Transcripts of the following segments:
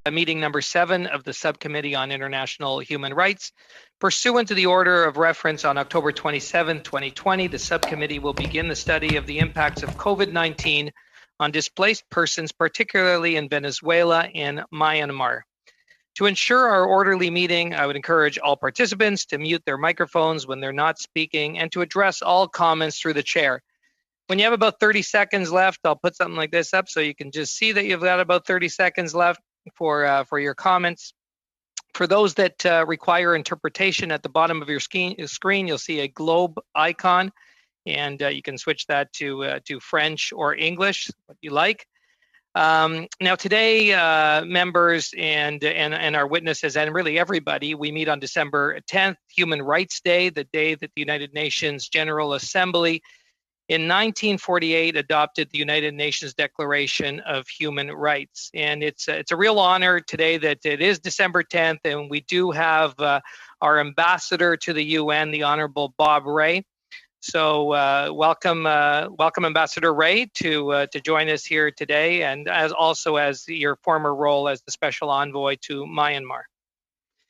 meeting number 7 of the Subcommittee on International Human Rights. Pursuant to the order of reference on October 27, 2020, the Subcommittee will begin the study of the impacts of COVID-19 on displaced persons, particularly in Venezuela and Myanmar. To ensure our orderly meeting, I would encourage all participants to mute their microphones when they're not speaking and to address all comments through the chair. When you have about 30 seconds left, I'll put something like this up so you can just see that you've got about 30 seconds left for your comments. For those that require interpretation, at the bottom of your screen, you'll see a globe icon, and you can switch that to French or English, what you like. Now today, members and our witnesses, and really everybody, we meet on December 10th, Human Rights Day, the day that the United Nations General Assembly in 1948 adopted the United Nations Declaration of Human Rights. And it's a real honor today that it is December 10th, and we do have our ambassador to the UN, the Honorable Bob Rae. So welcome Ambassador Rae to join us here today, and as your former role as the Special Envoy to Myanmar.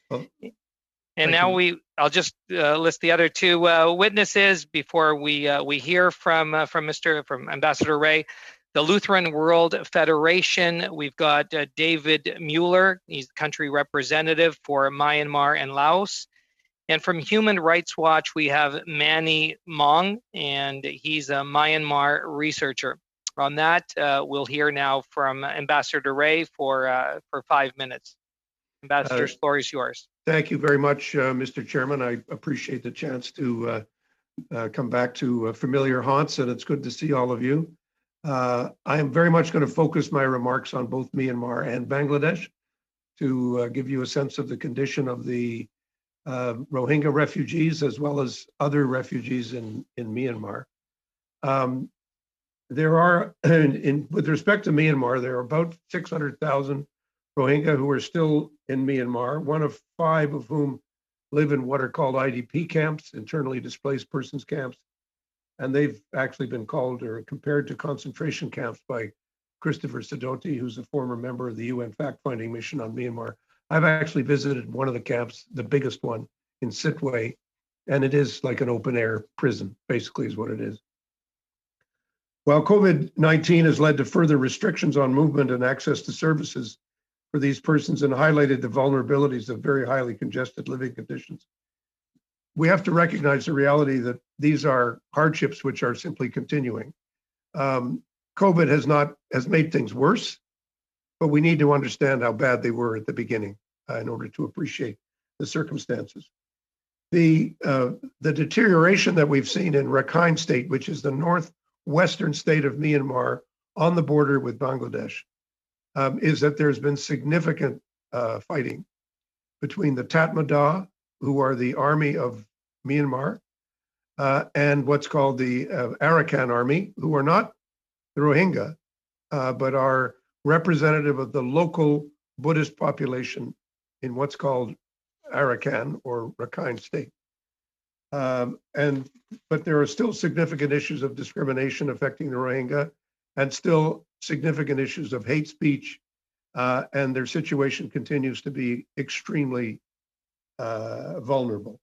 Well, and now I'll just list the other two witnesses before we hear from Ambassador Rae. The Lutheran World Federation, we've got David Mueller, he's the country representative for Myanmar and Laos. And from Human Rights Watch, we have Manny Mong, and he's a Myanmar researcher. On that, we'll hear now from Ambassador Rae for 5 minutes. Ambassador, the floor is yours. Thank you very much, Mr. Chairman. I appreciate the chance to come back to familiar haunts, and it's good to see all of you. I am very much going to focus my remarks on both Myanmar and Bangladesh to give you a sense of the condition of the Rohingya refugees as well as other refugees in Myanmar. There are, with respect to Myanmar, there are about 600,000 Rohingya who are still in Myanmar, one of 5 of whom live in what are called IDP camps, internally displaced persons camps. And they've actually been called or compared to concentration camps by Christopher Sidoti, who's a former member of the UN fact-finding mission on Myanmar. I've actually visited one of the camps, the biggest one in Sitwe, and it is like an open-air prison, basically is what it is. While COVID-19 has led to further restrictions on movement and access to services for these persons and highlighted the vulnerabilities of very highly congested living conditions, we have to recognize the reality that these are hardships which are simply continuing. COVID has made things worse, but we need to understand how bad they were at the beginning in order to appreciate the circumstances. The deterioration that we've seen in Rakhine State, which is the northwestern state of Myanmar on the border with Bangladesh, is that there's been significant fighting between the Tatmadaw, who are the army of Myanmar, and what's called the Arakan army, who are not the Rohingya, but are representative of the local Buddhist population in what's called Arakan or Rakhine State. But there are still significant issues of discrimination affecting the Rohingya, and still significant issues of hate speech, and their situation continues to be extremely vulnerable.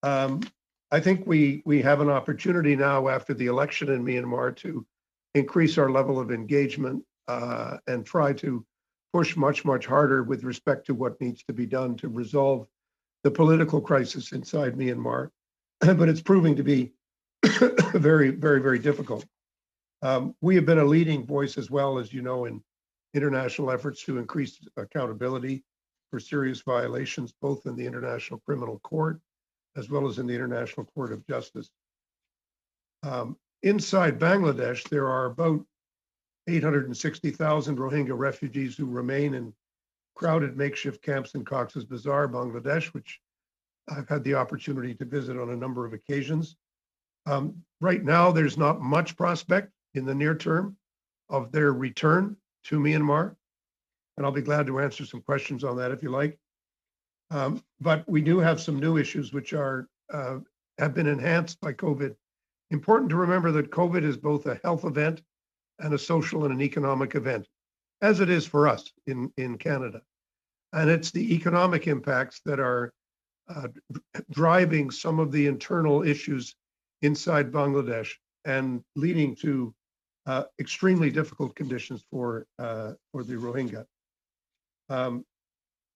I think we have an opportunity now after the election in Myanmar to increase our level of engagement and try to push much harder with respect to what needs to be done to resolve the political crisis inside Myanmar. But it's proving to be very difficult. We have been a leading voice as well, as you know, in international efforts to increase accountability for serious violations, both in the International Criminal Court as well as in the International Court of Justice. Inside Bangladesh, there are about 860,000 Rohingya refugees who remain in crowded makeshift camps in Cox's Bazar, Bangladesh, which I've had the opportunity to visit on a number of occasions. Right now, there's not much prospect in the near term of their return to Myanmar, and I'll be glad to answer some questions on that if you like. But we do have some new issues which are have been enhanced by COVID. Important to remember that COVID is both a health event and a social and an economic event. as it is for us in Canada. And it's the economic impacts that are driving some of the internal issues inside Bangladesh and leading to extremely difficult conditions for the Rohingya.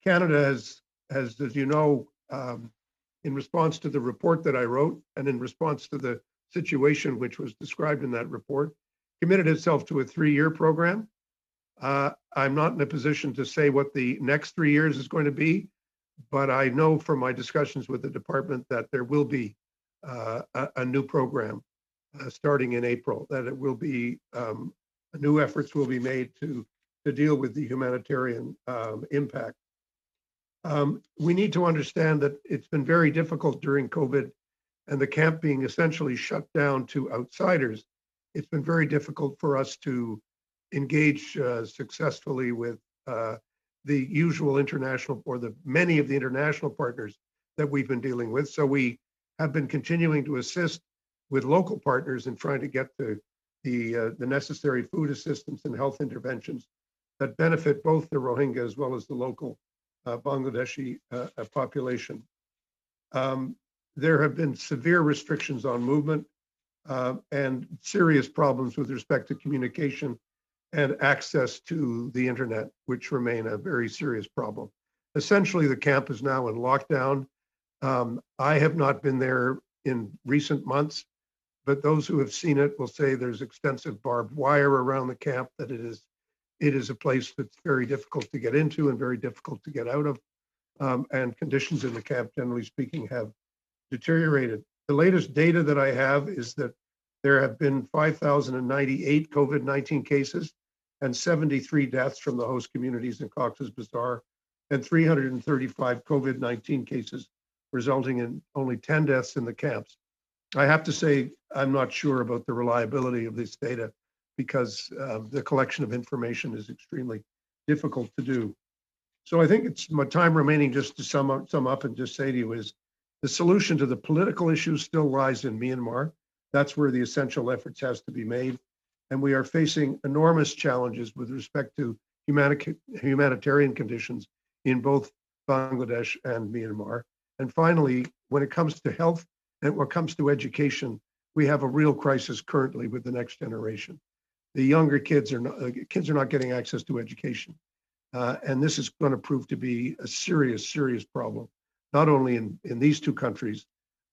Canada has, as you know, in response to the report that I wrote and in response to the situation which was described in that report, committed itself to a 3-year program. I'm not in a position to say what the next 3 years is going to be, but I know from my discussions with the department that there will be a new program starting in April, that it will be, new efforts will be made to deal with the humanitarian impact. We need to understand that it's been very difficult during COVID and the camp being essentially shut down to outsiders. It's been very difficult for us to engage successfully with the usual international or the many of the international partners that we've been dealing with. So we have been continuing to assist with local partners in trying to get the necessary food assistance and health interventions that benefit both the Rohingya as well as the local Bangladeshi population. There have been severe restrictions on movement and serious problems with respect to communication and access to the internet, which remain a very serious problem. Essentially, the camp is now in lockdown. I have not been there in recent months, but those who have seen it will say there's extensive barbed wire around the camp, that it is a place that's very difficult to get into and very difficult to get out of. And conditions in the camp, generally speaking, have deteriorated. The latest data that I have is that there have been 5,098 COVID-19 cases and 73 deaths from the host communities in Cox's Bazar, and 335 COVID-19 cases, resulting in only 10 deaths in the camps. I have to say, I'm not sure about the reliability of this data because the collection of information is extremely difficult to do. So I think it's my time remaining just to sum up and just say to you is the solution to the political issues still lies in Myanmar. That's where the essential efforts has to be made. And we are facing enormous challenges with respect to humanitarian conditions in both Bangladesh and Myanmar. And finally, when it comes to health and when it comes to education, we have a real crisis currently with the next generation. The younger kids are not getting access to education. And this is going to prove to be a serious, serious problem, not only in these two countries,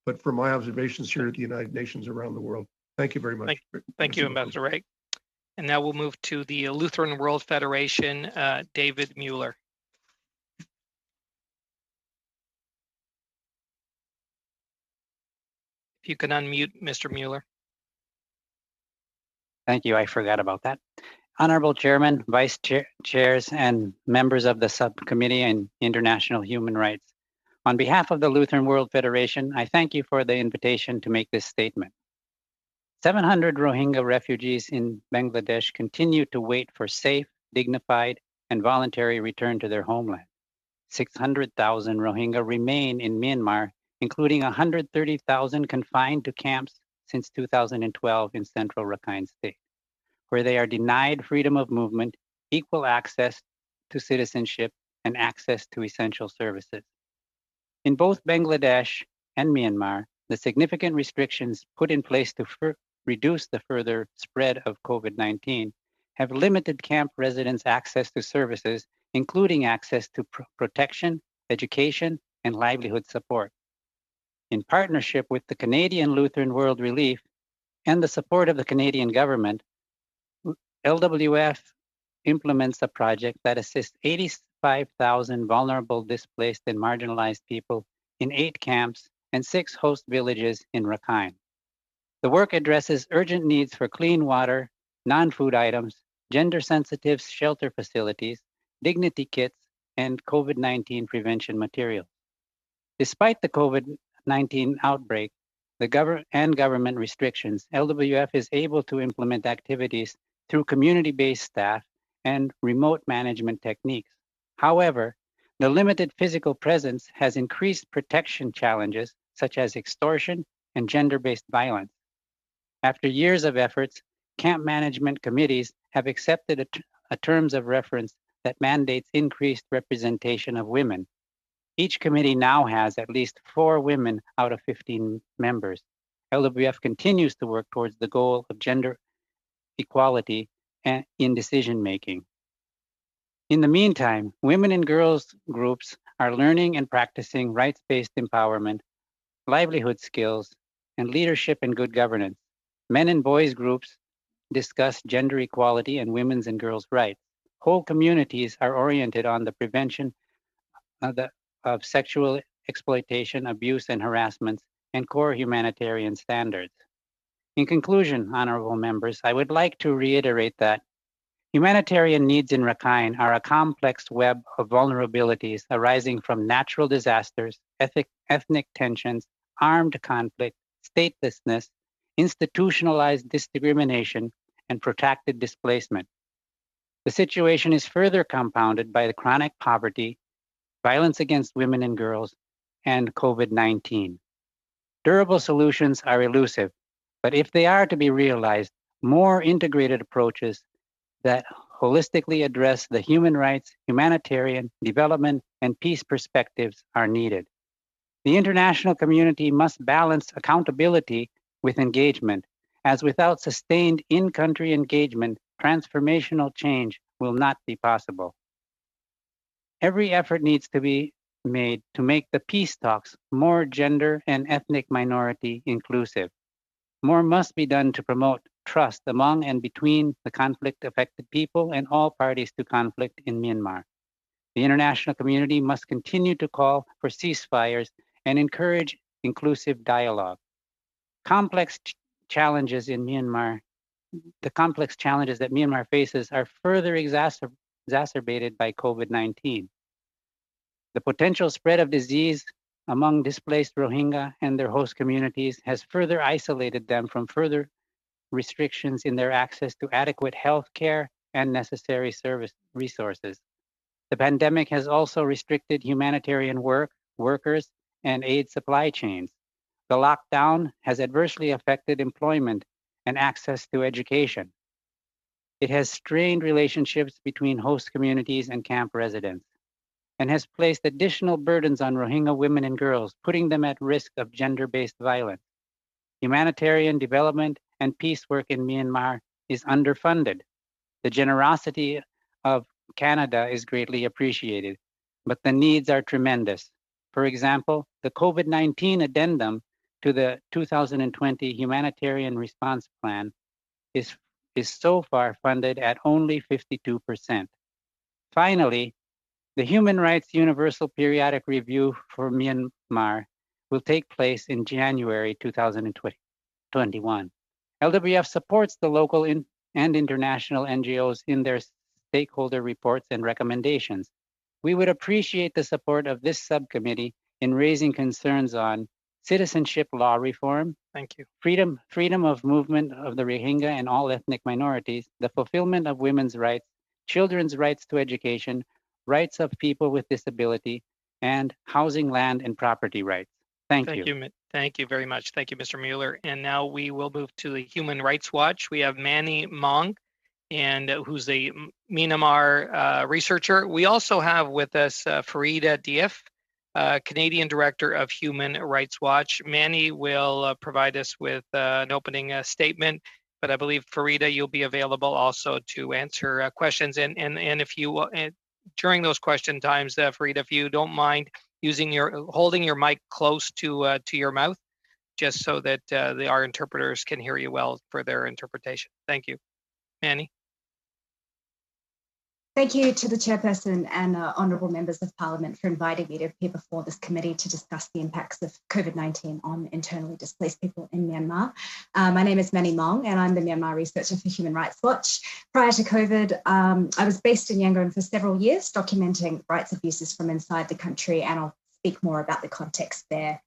but from my observations here at the United Nations around the world. Thank you very much. Thank you, Ambassador Ray. And now we'll move to the Lutheran World Federation, David Mueller. If you can unmute Mr. Mueller. Thank you. I forgot about that. Honorable Chairman, Vice Chairs, and members of the Subcommittee on International Human Rights. On behalf of the Lutheran World Federation, I thank you for the invitation to make this statement. 700 Rohingya refugees in Bangladesh continue to wait for safe, dignified, and voluntary return to their homeland. 600,000 Rohingya remain in Myanmar, including 130,000 confined to camps since 2012 in central Rakhine State, where they are denied freedom of movement, equal access to citizenship, and access to essential services. In both Bangladesh and Myanmar, the significant restrictions put in place to reduce the further spread of COVID-19 have limited camp residents' access to services, including access to protection, education, and livelihood support. In partnership with the Canadian Lutheran World Relief and the support of the Canadian government, LWF implements a project that assists 85,000 vulnerable, displaced, and marginalized people in 8 camps and 6 host villages in Rakhine. The work addresses urgent needs for clean water, non-food items, gender-sensitive shelter facilities, dignity kits, and COVID-19 prevention materials. Despite the COVID-19 outbreak, the government restrictions, LWF is able to implement activities through community-based staff and remote management techniques. However, the limited physical presence has increased protection challenges such as extortion and gender-based violence. After years of efforts, camp management committees have accepted a terms of reference that mandates increased representation of women. Each committee now has at least 4 women out of 15 members. LWF continues to work towards the goal of gender equality in decision-making. In the meantime, women and girls groups are learning and practicing rights-based empowerment, livelihood skills, and leadership and good governance. Men and boys groups discuss gender equality and women's and girls' rights. Whole communities are oriented on the prevention of sexual exploitation, abuse, and harassment, and core humanitarian standards. In conclusion, honorable members, I would like to reiterate that humanitarian needs in Rakhine are a complex web of vulnerabilities arising from natural disasters, ethnic tensions, armed conflict, statelessness, institutionalized discrimination, and protracted displacement. The situation is further compounded by the chronic poverty, violence against women and girls, and COVID-19. Durable solutions are elusive, but if they are to be realized, more integrated approaches that holistically address the human rights, humanitarian, development, and peace perspectives are needed. The international community must balance accountability with engagement, as without sustained in-country engagement, transformational change will not be possible. Every effort needs to be made to make the peace talks more gender and ethnic minority inclusive. More must be done to promote trust among and between the conflict-affected people and all parties to conflict in Myanmar. The international community must continue to call for ceasefires and encourage inclusive dialogue. The complex challenges that Myanmar faces are further exacerbated by COVID-19. The potential spread of disease among displaced Rohingya and their host communities has further isolated them from further restrictions in their access to adequate health care and necessary service resources. The pandemic has also restricted humanitarian workers, and aid supply chains. The lockdown has adversely affected employment and access to education. It has strained relationships between host communities and camp residents, and has placed additional burdens on Rohingya women and girls, putting them at risk of gender-based violence. Humanitarian development and peace work in Myanmar is underfunded. The generosity of Canada is greatly appreciated, but the needs are tremendous. For example, the COVID-19 addendum to the 2020 Humanitarian Response Plan is so far funded at only 52%. Finally, the Human Rights Universal Periodic Review for Myanmar will take place in January 2021. LWF supports the local and international NGOs in their stakeholder reports and recommendations. We would appreciate the support of this subcommittee in raising concerns on citizenship law reform, Thank you. freedom of movement of the Rohingya and all ethnic minorities, the fulfillment of women's rights, children's rights to education, rights of people with disability, and housing, land, and property rights. Thank you. Thank you very much. Thank you, Mr. Mueller. And now we will move to the Human Rights Watch. We have Manny Mong, and who's a Myanmar researcher. We also have with us Farida Dief, Canadian Director of Human Rights Watch. Manny will provide us with an opening statement, but I believe Farida, you'll be available also to answer questions. And if you during those question times, Farida, if you don't mind holding your mic close to your mouth, just so that our interpreters can hear you well for their interpretation. Thank you. Manny. Thank you to the chairperson and honourable members of Parliament for inviting me to appear before this committee to discuss the impacts of COVID-19 on internally displaced people in Myanmar. My name is Manny Mong, and I'm the Myanmar researcher for Human Rights Watch. Prior to COVID, I was based in Yangon for several years, documenting rights abuses from inside the country, and I'll speak more about the context there.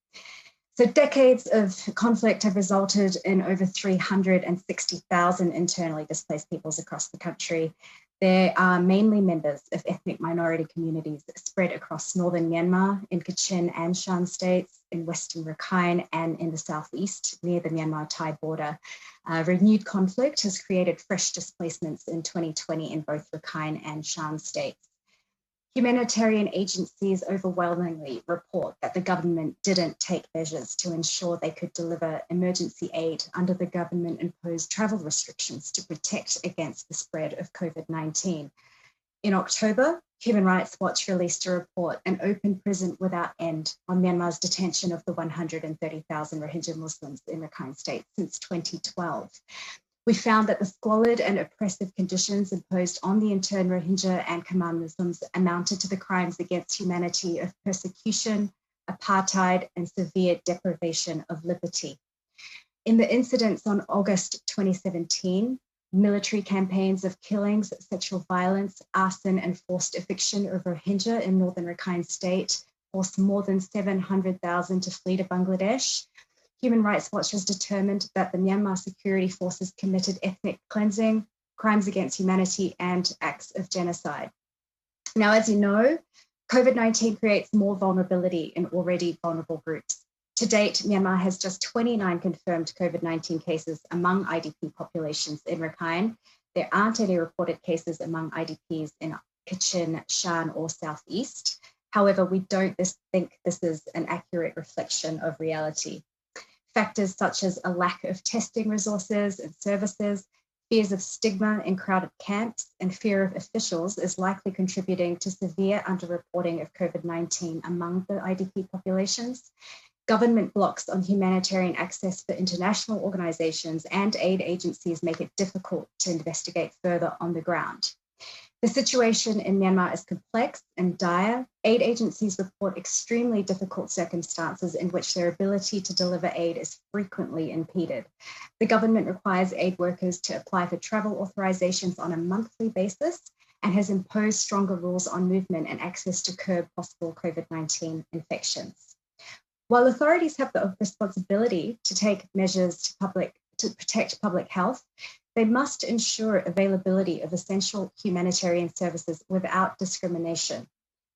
So decades of conflict have resulted in over 360,000 internally displaced peoples across the country. They are mainly members of ethnic minority communities spread across northern Myanmar, in Kachin and Shan states, in western Rakhine, and in the southeast near the Myanmar-Thai border. Renewed conflict has created fresh displacements in 2020 in both Rakhine and Shan states. Humanitarian agencies overwhelmingly report that the government didn't take measures to ensure they could deliver emergency aid under the government-imposed travel restrictions to protect against the spread of COVID-19. In October, Human Rights Watch released a report, An Open Prison Without End, on Myanmar's detention of the 130,000 Rohingya Muslims in Rakhine State since 2012. We found that the squalid and oppressive conditions imposed on the interned Rohingya and Khmer Muslims amounted to the crimes against humanity of persecution, apartheid, and severe deprivation of liberty. In the incidents on August 2017, military campaigns of killings, sexual violence, arson, and forced eviction of Rohingya in northern Rakhine State forced more than 700,000 to flee to Bangladesh. Human Rights Watch has determined that the Myanmar security forces committed ethnic cleansing, crimes against humanity, and acts of genocide. Now, as you know, COVID-19 creates more vulnerability in already vulnerable groups. To date, Myanmar has just 29 confirmed COVID-19 cases among IDP populations in Rakhine. There aren't any reported cases among IDPs in Kachin, Shan, or Southeast. However, we don't think this is an accurate reflection of reality. Factors such as a lack of testing resources and services, fears of stigma in crowded camps, and fear of officials is likely contributing to severe underreporting of COVID-19 among the IDP populations. Government blocks on humanitarian access for international organizations and aid agencies make it difficult to investigate further on the ground. The situation in Myanmar is complex and dire. Aid agencies report extremely difficult circumstances in which their ability to deliver aid is frequently impeded. The government requires aid workers to apply for travel authorizations on a monthly basis and has imposed stronger rules on movement and access to curb possible COVID-19 infections. While authorities have the responsibility to take measures to protect public health, they must ensure availability of essential humanitarian services without discrimination.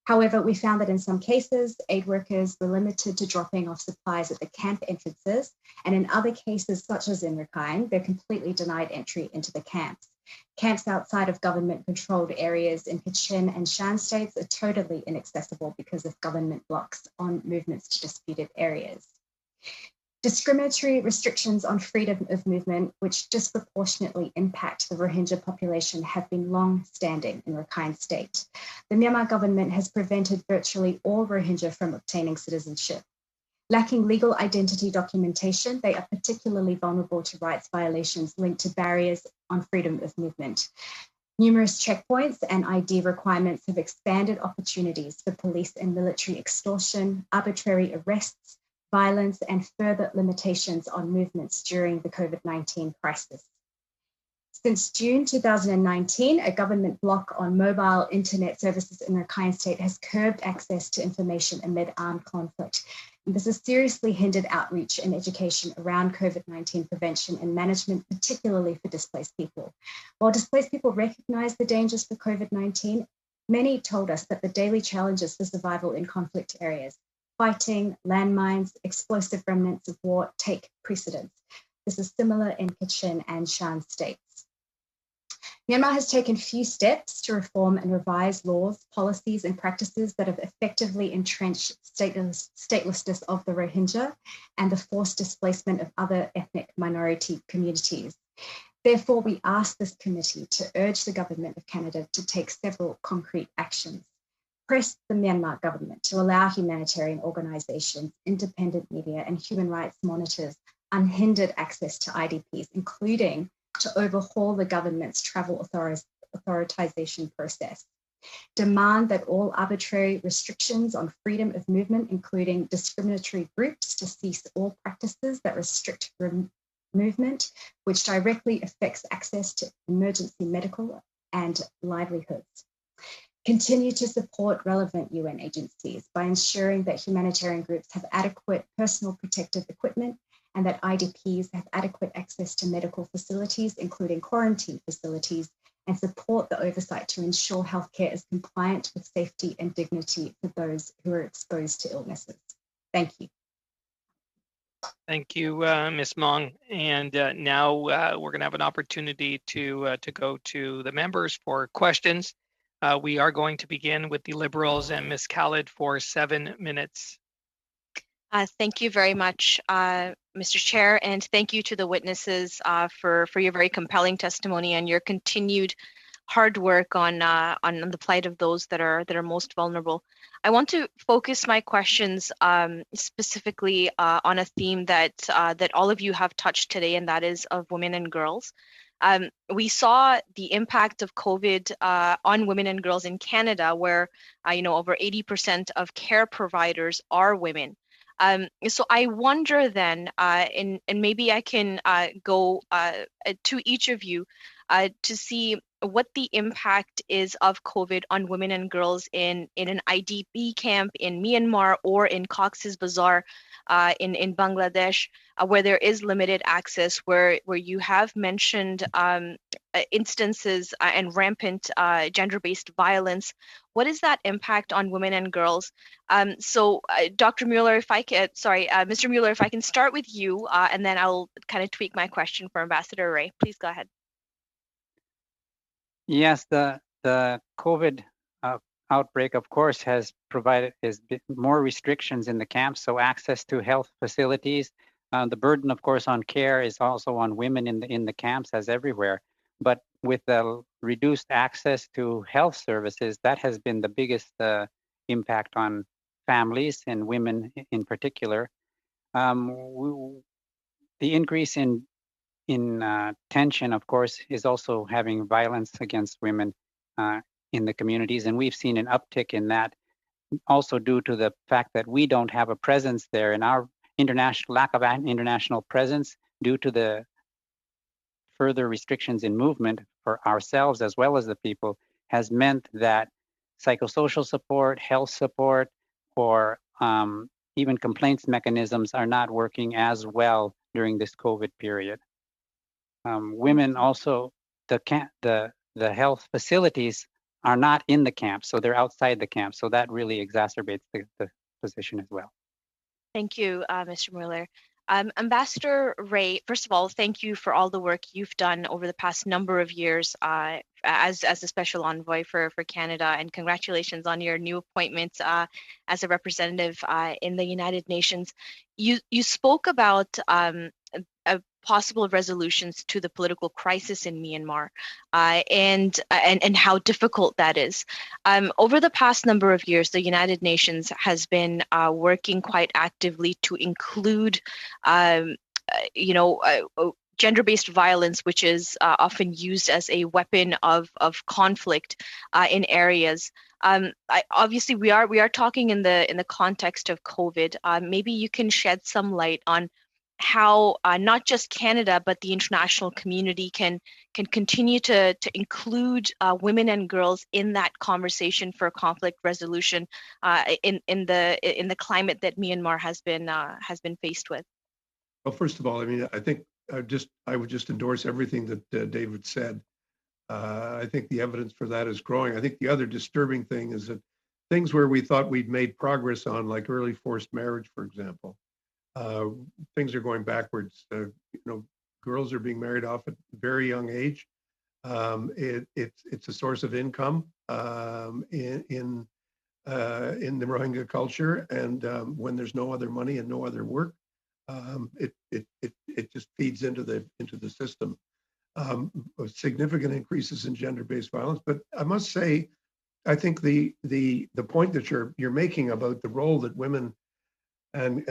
However, we found that in some cases, aid workers were limited to dropping off supplies at the camp entrances, and in other cases, such as in Rakhine, they're completely denied entry into the camps. Camps outside of government-controlled areas in Kachin and Shan states are totally inaccessible because of government blocks on movements to disputed areas. Discriminatory restrictions on freedom of movement, which disproportionately impact the Rohingya population, have been long-standing in Rakhine State. The Myanmar government has prevented virtually all Rohingya from obtaining citizenship. Lacking legal identity documentation, they are particularly vulnerable to rights violations linked to barriers on freedom of movement. Numerous checkpoints and ID requirements have expanded opportunities for police and military extortion, arbitrary arrests, violence, and further limitations on movements during the COVID-19 crisis. Since June 2019, a government block on mobile internet services in Rakhine State has curbed access to information amid armed conflict. And this has seriously hindered outreach and education around COVID-19 prevention and management, particularly for displaced people. While displaced people recognize the dangers for COVID-19, many told us that the daily challenges for survival in conflict areas, fighting, landmines, explosive remnants of war, take precedence. This is similar in Kachin and Shan states. Myanmar has taken few steps to reform and revise laws, policies, and practices that have effectively entrenched statelessness of the Rohingya and the forced displacement of other ethnic minority communities. Therefore, we ask this committee to urge the Government of Canada to take several concrete actions. Press the Myanmar government to allow humanitarian organisations, independent media, and human rights monitors unhindered access to IDPs, including to overhaul the government's travel authorization process. Demand that all arbitrary restrictions on freedom of movement, including discriminatory groups, to cease all practices that restrict movement, which directly affects access to emergency medical and livelihoods. Continue to support relevant UN agencies by ensuring that humanitarian groups have adequate personal protective equipment and that IDPs have adequate access to medical facilities, including quarantine facilities, and support the oversight to ensure healthcare is compliant with safety and dignity for those who are exposed to illnesses. Thank you. Thank you, Ms. Mong. And now we're going to have an opportunity to go to the members for questions. We are going to begin with the Liberals and Ms. Khalid for 7 minutes. Thank you very much, Mr. Chair, and thank you to the witnesses for your very compelling testimony and your continued hard work on the plight of those that are most vulnerable. I want to focus my questions specifically on a theme that all of you have touched today, and that is of women and girls. We saw the impact of COVID on women and girls in Canada, where over 80% of care providers are women. So I wonder then, and maybe I can go to each of you to see what the impact is of COVID on women and girls in an IDP camp in Myanmar or in Cox's Bazar in Bangladesh, where there is limited access, where you have mentioned instances and rampant gender-based violence. What is that impact on women and girls? So Dr. Mueller, Mr. Mueller, if I can start with you, and then I'll kind of tweak my question for Ambassador Ray. Please go ahead. Yes, the COVID outbreak, of course, has provided more restrictions in the camps, so access to health facilities. The burden, of course, on care is also on women in the camps, as everywhere. But with the reduced access to health services, that has been the biggest impact on families and women in particular. The increase in tension, of course, is also having violence against women in the communities, and we've seen an uptick in that, also due to the fact that we don't have a presence there, and our lack of international presence due to the further restrictions in movement for ourselves as well as the people has meant that psychosocial support, health support, or even complaints mechanisms are not working as well during this COVID period. Women also, the health facilities are not in the camp, so they're outside the camp. So that really exacerbates the position as well. Thank you, Mr. Mueller. Ambassador Ray, first of all, thank you for all the work you've done over the past number of years as a special envoy for Canada, and congratulations on your new appointment as a representative in the United Nations. You spoke about possible resolutions to the political crisis in Myanmar and how difficult that is. Over the past number of years, the United Nations has been working quite actively to include, gender-based violence, which is often used as a weapon of conflict in areas. Obviously, we are talking in the context of COVID. Maybe you can shed some light on how not just Canada, but the international community can continue to include women and girls in that conversation for conflict resolution in the climate that Myanmar has been faced with. Well, first of all, I mean, I think I would just endorse everything that David said. I think the evidence for that is growing. I think the other disturbing thing is that things where we thought we'd made progress on, like early forced marriage, for example, things are going backwards. Girls are being married off at a very young age. It's a source of income in the Rohingya culture, and when there's no other money and no other work, it just feeds into the system. Significant increases in gender-based violence, but I must say, I think the point that you're making about the role that women and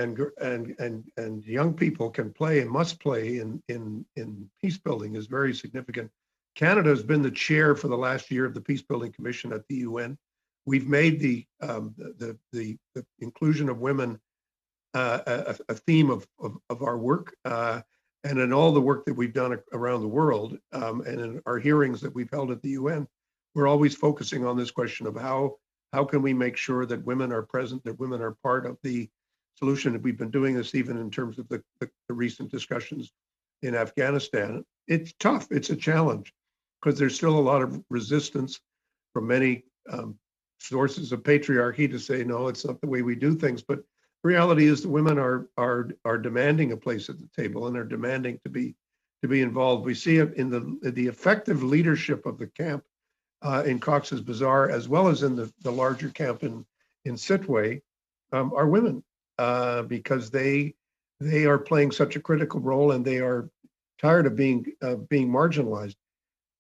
young people can play and must play in peace building is very significant. Canada has been the chair for the last year of the Peace Building Commission at the UN. We've made the inclusion of women a theme of our work, and in all the work that we've done around the world, and in our hearings that we've held at the UN, we're always focusing on this question of how can we make sure that women are present, that women are part of the solution. We've been doing this even in terms of the recent discussions in Afghanistan. It's tough. It's a challenge. because there's still a lot of resistance from many sources of patriarchy to say, no, it's not the way we do things. But the reality is the women are demanding a place at the table and are demanding to be involved. We see it in the effective leadership of the camp in Cox's Bazar, as well as in the larger camp in Sitwe, are women, because they are playing such a critical role and they are tired of being marginalized.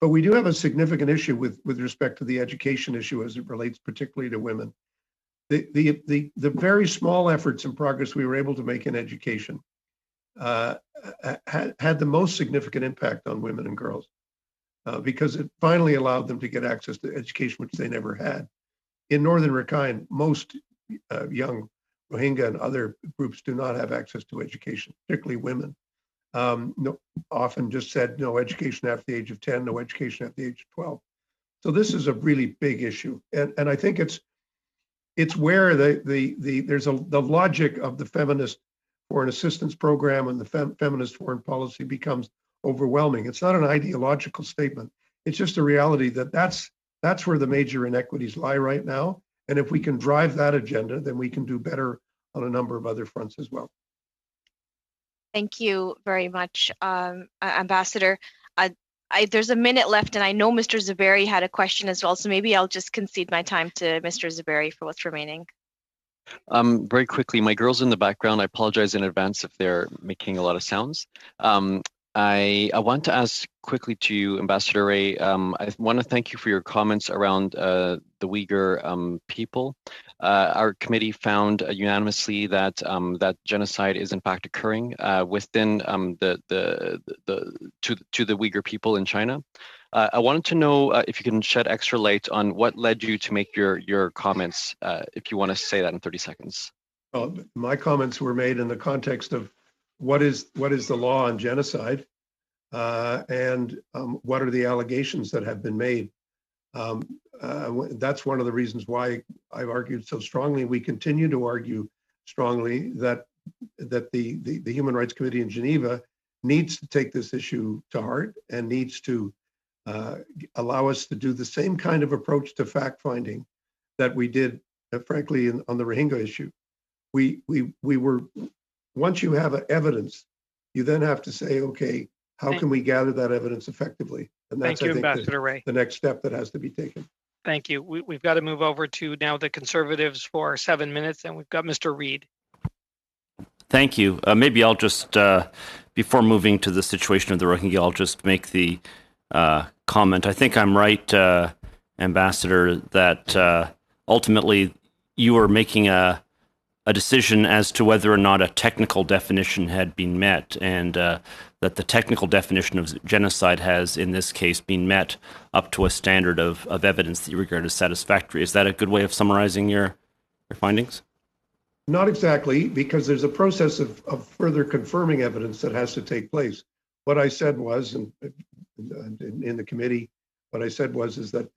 But we do have a significant issue with respect to the education issue as it relates particularly to women. The very small efforts and progress we were able to make in education had the most significant impact on women and girls, because it finally allowed them to get access to education, which they never had. In Northern Rakhine, most young Rohingya and other groups do not have access to education, particularly women. Often just said no education after the age of 10, no education after the age of 12. So this is a really big issue, and I think it's where there's the logic of the feminist foreign assistance program and the feminist foreign policy becomes overwhelming. It's not an ideological statement. It's just a reality that's where the major inequities lie right now. And if we can drive that agenda, then we can do better on a number of other fronts as well. Thank you very much, Ambassador. There's a minute left, and I know Mr. Zaberi had a question as well, so maybe I'll just concede my time to Mr. Zaberi for what's remaining. Very quickly, my girls in the background, I apologize in advance if they're making a lot of sounds. I want to ask quickly to you, Ambassador Ray, I want to thank you for your comments around the Uyghur people. Our committee found unanimously that that genocide is in fact occurring within to the Uyghur people in China. I wanted to know if you can shed extra light on what led you to make your comments, if you want to say that in 30 seconds. Well, my comments were made in the context of what is the law on genocide, and what are the allegations that have been made. That's one of the reasons why I've argued so strongly. We continue to argue strongly that the Human Rights Committee in Geneva needs to take this issue to heart and needs to allow us to do the same kind of approach to fact-finding that we did, frankly, on the Rohingya issue. We were, once you have evidence, you then have to say, okay, how can we gather that evidence effectively? And that's, Thank you, I think, Ambassador Ray. the next step that has to be taken. Thank you. We've got to move over to now the Conservatives for 7 minutes, and we've got Mr. Reid. Thank you. Maybe I'll just, before moving to the situation of the Rohingya, I'll just make the comment. I think I'm right, Ambassador, that ultimately you are making a decision as to whether or not a technical definition had been met, and that the technical definition of genocide has, in this case, been met up to a standard of evidence that you regard as satisfactory. Is that a good way of summarizing your findings? Not exactly, because there's a process of further confirming evidence that has to take place. What I said was, and in the committee, what I said is that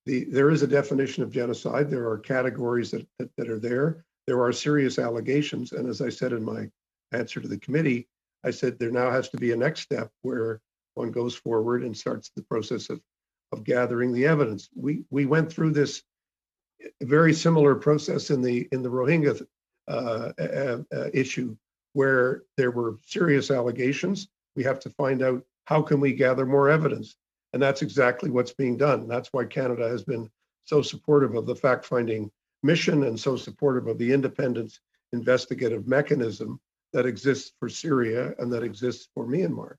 there is a definition of genocide. There are categories that are there. There are serious allegations. And as I said in my answer to the committee, I said there now has to be a next step where one goes forward and starts the process of gathering the evidence. We went through this very similar process in the Rohingya issue, where there were serious allegations. We have to find out how can we gather more evidence. And that's exactly what's being done. That's why Canada has been so supportive of the fact-finding mission and so supportive of the independent investigative mechanism that exists for Syria and that exists for Myanmar.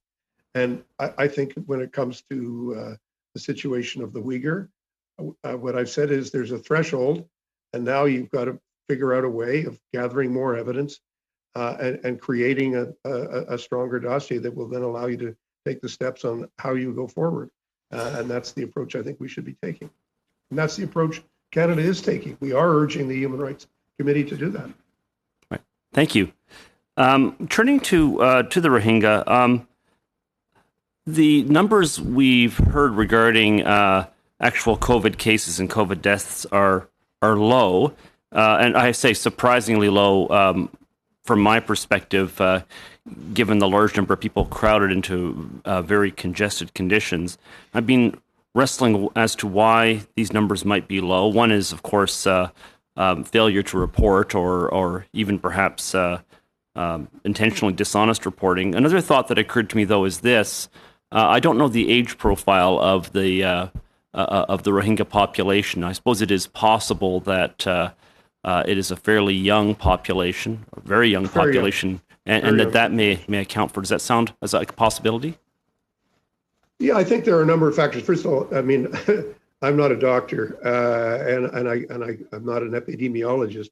And I think when it comes to the situation of the Uyghur, what I've said is there's a threshold, and now you've got to figure out a way of gathering more evidence and creating a stronger dossier that will then allow you to take the steps on how you go forward. And that's the approach I think we should be taking. And that's the approach Canada is taking. We are urging the Human Rights Committee to do that. Right. Thank you. Turning to the Rohingya, the numbers we've heard regarding actual COVID cases and COVID deaths are low, and I say surprisingly low from my perspective, given the large number of people crowded into very congested conditions, I've been wrestling as to why these numbers might be low. One is, of course, failure to report or even perhaps intentionally dishonest reporting. Another thought that occurred to me, though, is this. I don't know the age profile of the Rohingya population. I suppose it is possible that it is a fairly young population, a very young population, and that may account for. Does that sound as like a possibility? Yeah, I think there are a number of factors. First of all, I mean, I'm not a doctor, and I'm not an epidemiologist,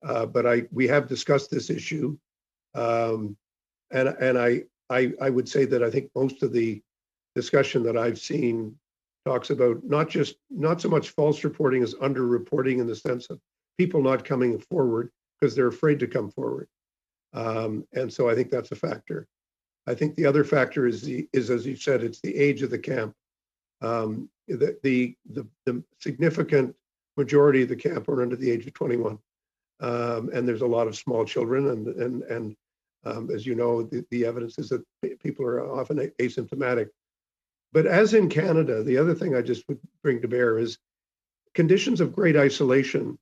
but we have discussed this issue, and I would say that I think most of the discussion that I've seen talks about not so much false reporting as underreporting, in the sense of people not coming forward because they're afraid to come forward, and so I think that's a factor. I think the other factor is as you said, it's the age of the camp. The significant majority of the camp are under the age of 21, and there's a lot of small children, and as you know, the evidence is that people are often asymptomatic. But as in Canada, the other thing I just would bring to bear is conditions of great isolation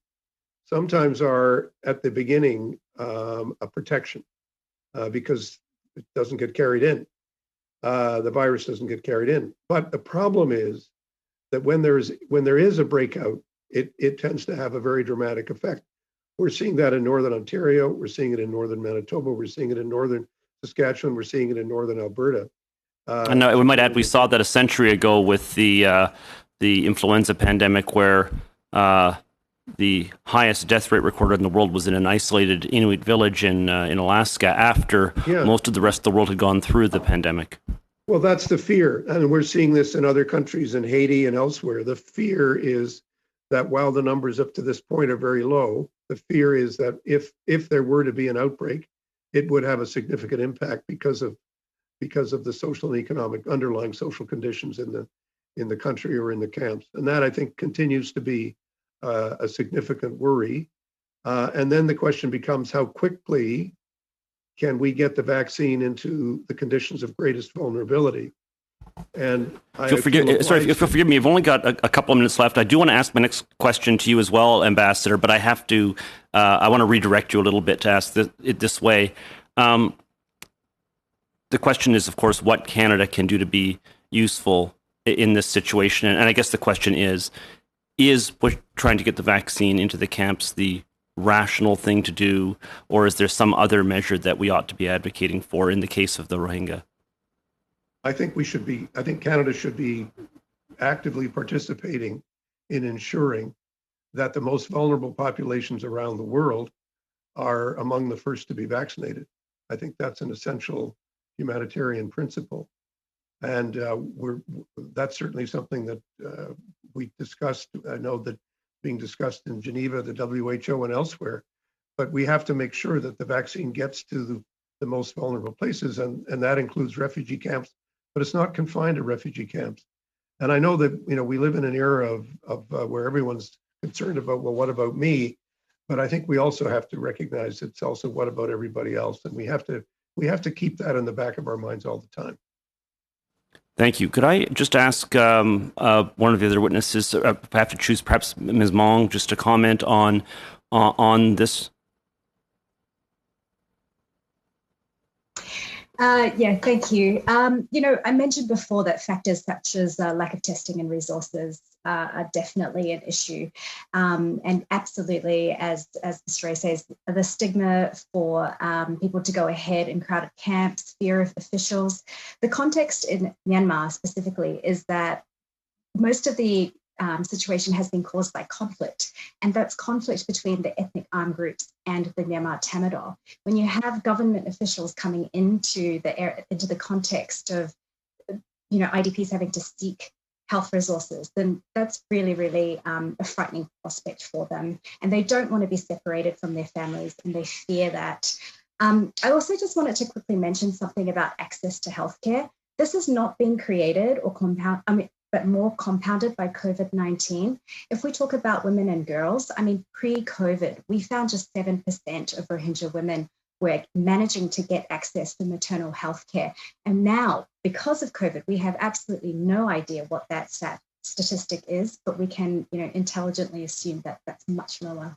sometimes are at the beginning a protection because it doesn't get carried in. The virus doesn't get carried in. But the problem is that when there is a breakout, it tends to have a very dramatic effect. We're seeing that in Northern Ontario. We're seeing it in Northern Manitoba. We're seeing it in Northern Saskatchewan. We're seeing it in Northern Alberta. And we might add, we saw that a century ago with the influenza pandemic, where the highest death rate recorded in the world was in an isolated Inuit village in Alaska after most of the rest of the world had gone through the pandemic. Well, that's the fear. And we're seeing this in other countries, in Haiti and elsewhere. The fear is that while the numbers up to this point are very low, the fear is that if there were to be an outbreak, it would have a significant impact because of the social and economic underlying social conditions in the country or in the camps. And that, I think, continues to be a significant worry. And then the question becomes, how quickly can we get the vaccine into the conditions of greatest vulnerability? And if you'll forgive me, I've only got a couple of minutes left. I do want to ask my next question to you as well, Ambassador, but I have to, I want to redirect you a little bit to ask it this way. The question is, of course, what Canada can do to be useful in this situation. And I guess the question is trying to get the vaccine into the camps the rational thing to do, or is there some other measure that we ought to be advocating for in the case of the Rohingya? I think Canada should be actively participating in ensuring that the most vulnerable populations around the world are among the first to be vaccinated. I think that's an essential humanitarian principle. And that's certainly something that we discussed. I know that being discussed in Geneva, the WHO, and elsewhere. But we have to make sure that the vaccine gets to the most vulnerable places, and that includes refugee camps. But it's not confined to refugee camps. And I know that we live in an era of where everyone's concerned about, well, what about me? But I think we also have to recognize it's also what about everybody else, and we have to keep that in the back of our minds all the time. Thank you. Could I just ask one of the other witnesses, I have to choose perhaps Ms. Mong, just to comment on this? Yeah, thank you. I mentioned before that factors such as lack of testing and resources are definitely an issue. And absolutely, as Mr. Ray says, the stigma for people to go ahead in crowded camps, fear of officials. The context in Myanmar specifically is that most of the situation has been caused by conflict, and that's conflict between the ethnic armed groups and the Myanmar Tamil. When you have government officials coming into the context of, IDPs having to seek health resources, then that's really, really a frightening prospect for them, and they don't want to be separated from their families, and they fear that. I also just wanted to quickly mention something about access to healthcare. This has not been created or but more compounded by COVID-19. If we talk about women and girls, pre-COVID, we found just 7% of Rohingya women We're managing to get access to maternal health care. And now, because of COVID, we have absolutely no idea what that statistic is, but we can, intelligently assume that that's much lower.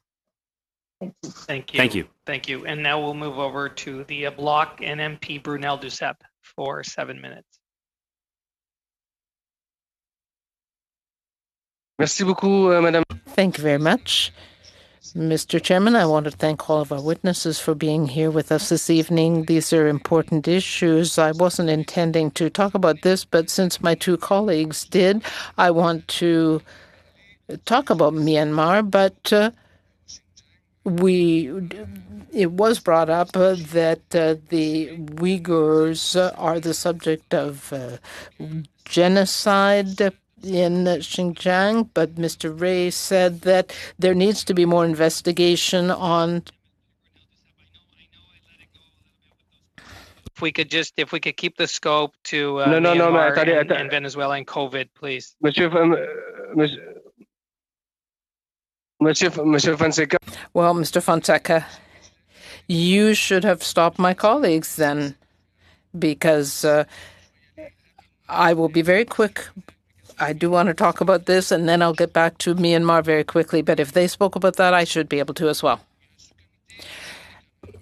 Thank you. Thank you. Thank you. Thank you. And now we'll move over to the block and MP Brunel Duceppe for 7 minutes. Merci beaucoup, Madame. Thank you very much. Mr. Chairman, I want to thank all of our witnesses for being here with us this evening. These are important issues. I wasn't intending to talk about this, but since my two colleagues did, I want to talk about Myanmar. But it was brought up that the Uyghurs are the subject of genocide in Xinjiang, but Mr. Ray said that there needs to be more investigation on. If we could keep the scope to Myanmar and Venezuela and COVID, please. Monsieur Fonseca. Well, Mr. Fonseca, you should have stopped my colleagues then, because I will be very quick. I do want to talk about this, and then I'll get back to Myanmar very quickly. But if they spoke about that, I should be able to as well.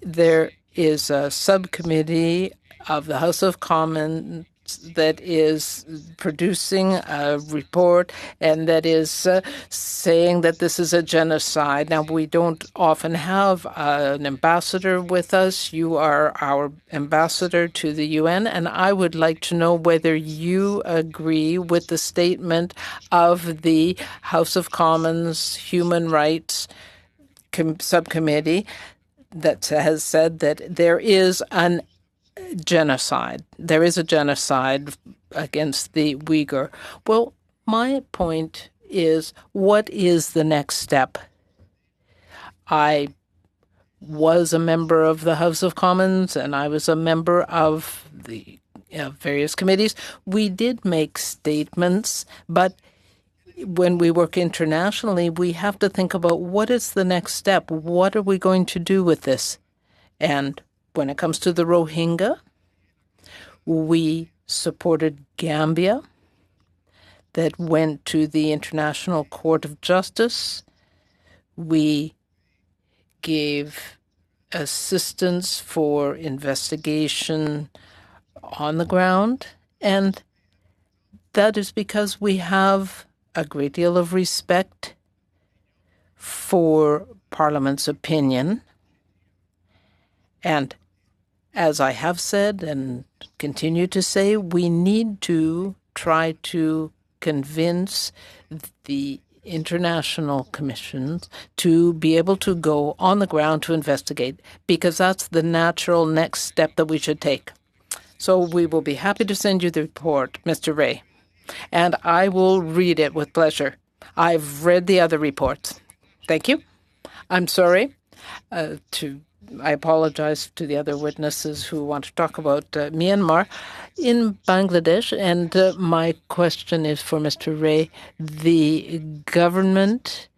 There is a subcommittee of the House of Commons that is producing a report and that is saying that this is a genocide. Now, we don't often have an ambassador with us. You are our ambassador to the UN, and I would like to know whether you agree with the statement of the House of Commons Human Rights Subcommittee that has said that there is a genocide against the Uyghur. Well, my point is, what is the next step? I was a member of the House of Commons, and I was a member of the various committees. We did make statements, but when we work internationally, we have to think about what is the next step? What are we going to do with this? And when it comes to the Rohingya, we supported Gambia that went to the International Court of Justice. We gave assistance for investigation on the ground, and that is because we have a great deal of respect for Parliament's opinion. And as I have said and continue to say, we need to try to convince the international commissions to be able to go on the ground to investigate, because that's the natural next step that we should take. So we will be happy to send you the report, Mr. Ray, and I will read it with pleasure. I've read the other reports. Thank you. I'm sorry I apologize to the other witnesses who want to talk about Myanmar. In Bangladesh, and my question is for Mr. Ray, the government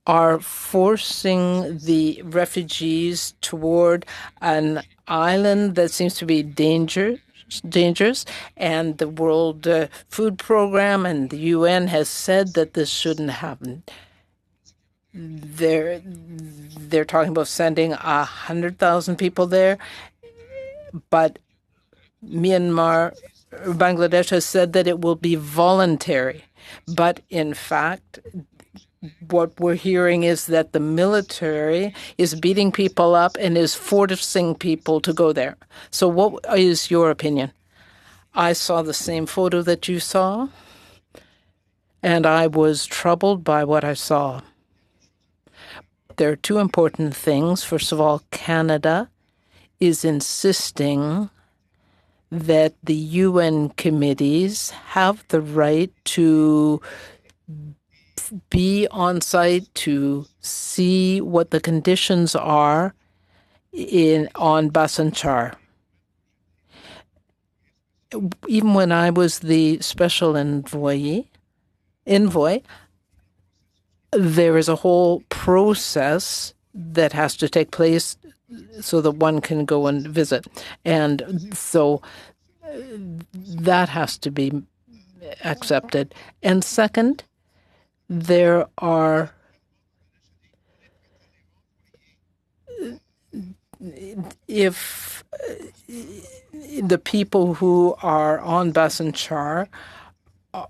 are forcing the refugees toward an island that seems to be dangerous, and the World Food Program and the UN has said that this shouldn't happen. They're talking about sending 100,000 people there, but Bangladesh has said that it will be voluntary. But in fact, what we're hearing is that the military is beating people up and is forcing people to go there. So what is your opinion? I saw the same photo that you saw, and I was troubled by what I saw. There are two important things. First of all, Canada is insisting that the UN committees have the right to be on site to see what the conditions are on Basan Char. Even when I was the special envoy, there is a whole process that has to take place so that one can go and visit. And so that has to be accepted. And second, there are if the people who are on Basin Char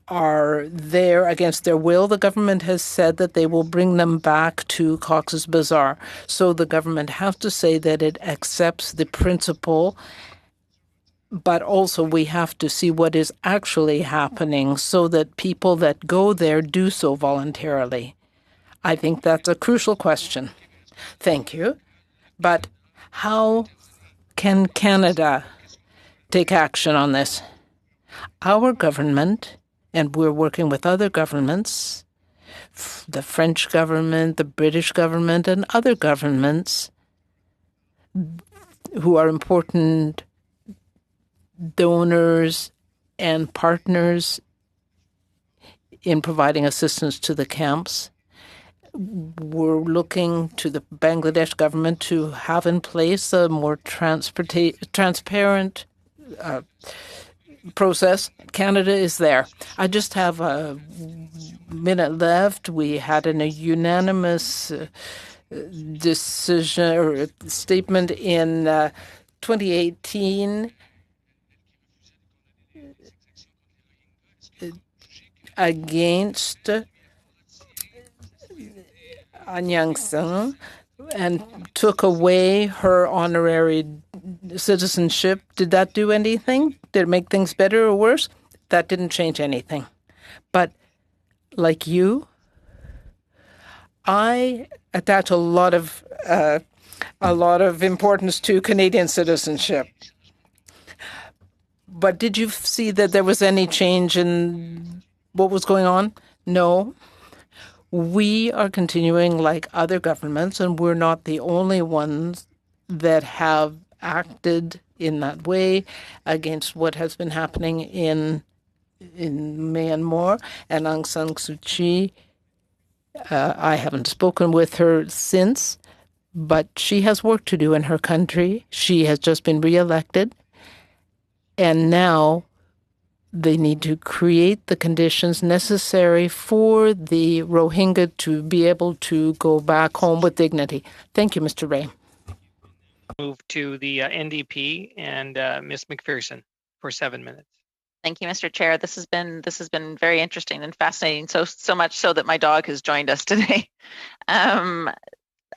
are there against their will, the government has said that they will bring them back to Cox's Bazar. So the government has to say that it accepts the principle, but also we have to see what is actually happening so that people that go there do so voluntarily. I think that's a crucial question. Thank you. But how can Canada take action on this? Our government, and we're working with other governments, the French government, the British government, and other governments who are important donors and partners in providing assistance to the camps. We're looking to the Bangladesh government to have in place a more transparent process. Canada is there. I just have a minute left. We had a unanimous decision or statement in 2018 against Anyang Sung and took away her honorary citizenship. Did that do anything? Did it make things better or worse? That didn't change anything. But like you, I attach a lot of importance to Canadian citizenship. But did you see that there was any change in what was going on? No. We are continuing like other governments, and we're not the only ones that have acted in that way against what has been happening in Myanmar. And Aung San Suu Kyi, I haven't spoken with her since, but she has work to do in her country. She has just been reelected, and now they need to create the conditions necessary for the Rohingya to be able to go back home with dignity. Thank you, Mr. Ray. Move to the NDP and Ms. McPherson for 7 minutes. Thank you, Mr. Chair. This has been very interesting and fascinating. So much so that my dog has joined us today.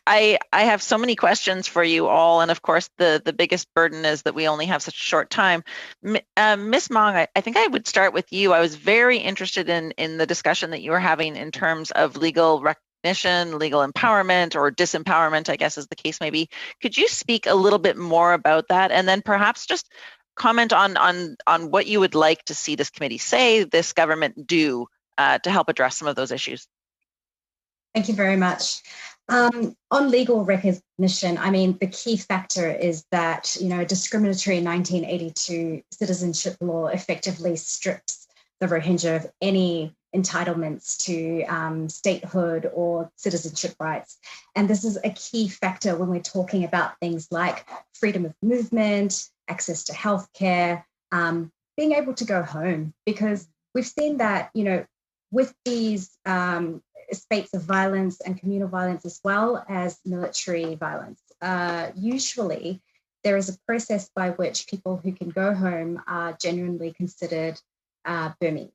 I have so many questions for you all, and of course, the biggest burden is that we only have such a short time. Ms. Mong, I think I would start with you. I was very interested in the discussion that you were having in terms of legal recognition, legal empowerment, or disempowerment, I guess, as the case may be. Could you speak a little bit more about that, and then perhaps just comment on what you would like to see this committee say, this government do to help address some of those issues? Thank you very much. On legal recognition, I mean, the key factor is that, a discriminatory 1982 citizenship law effectively strips the Rohingya of any entitlements to statehood or citizenship rights. And this is a key factor when we're talking about things like freedom of movement, access to healthcare, being able to go home, because we've seen that, with these spates of violence and communal violence as well as military violence. Usually there is a process by which people who can go home are genuinely considered Burmese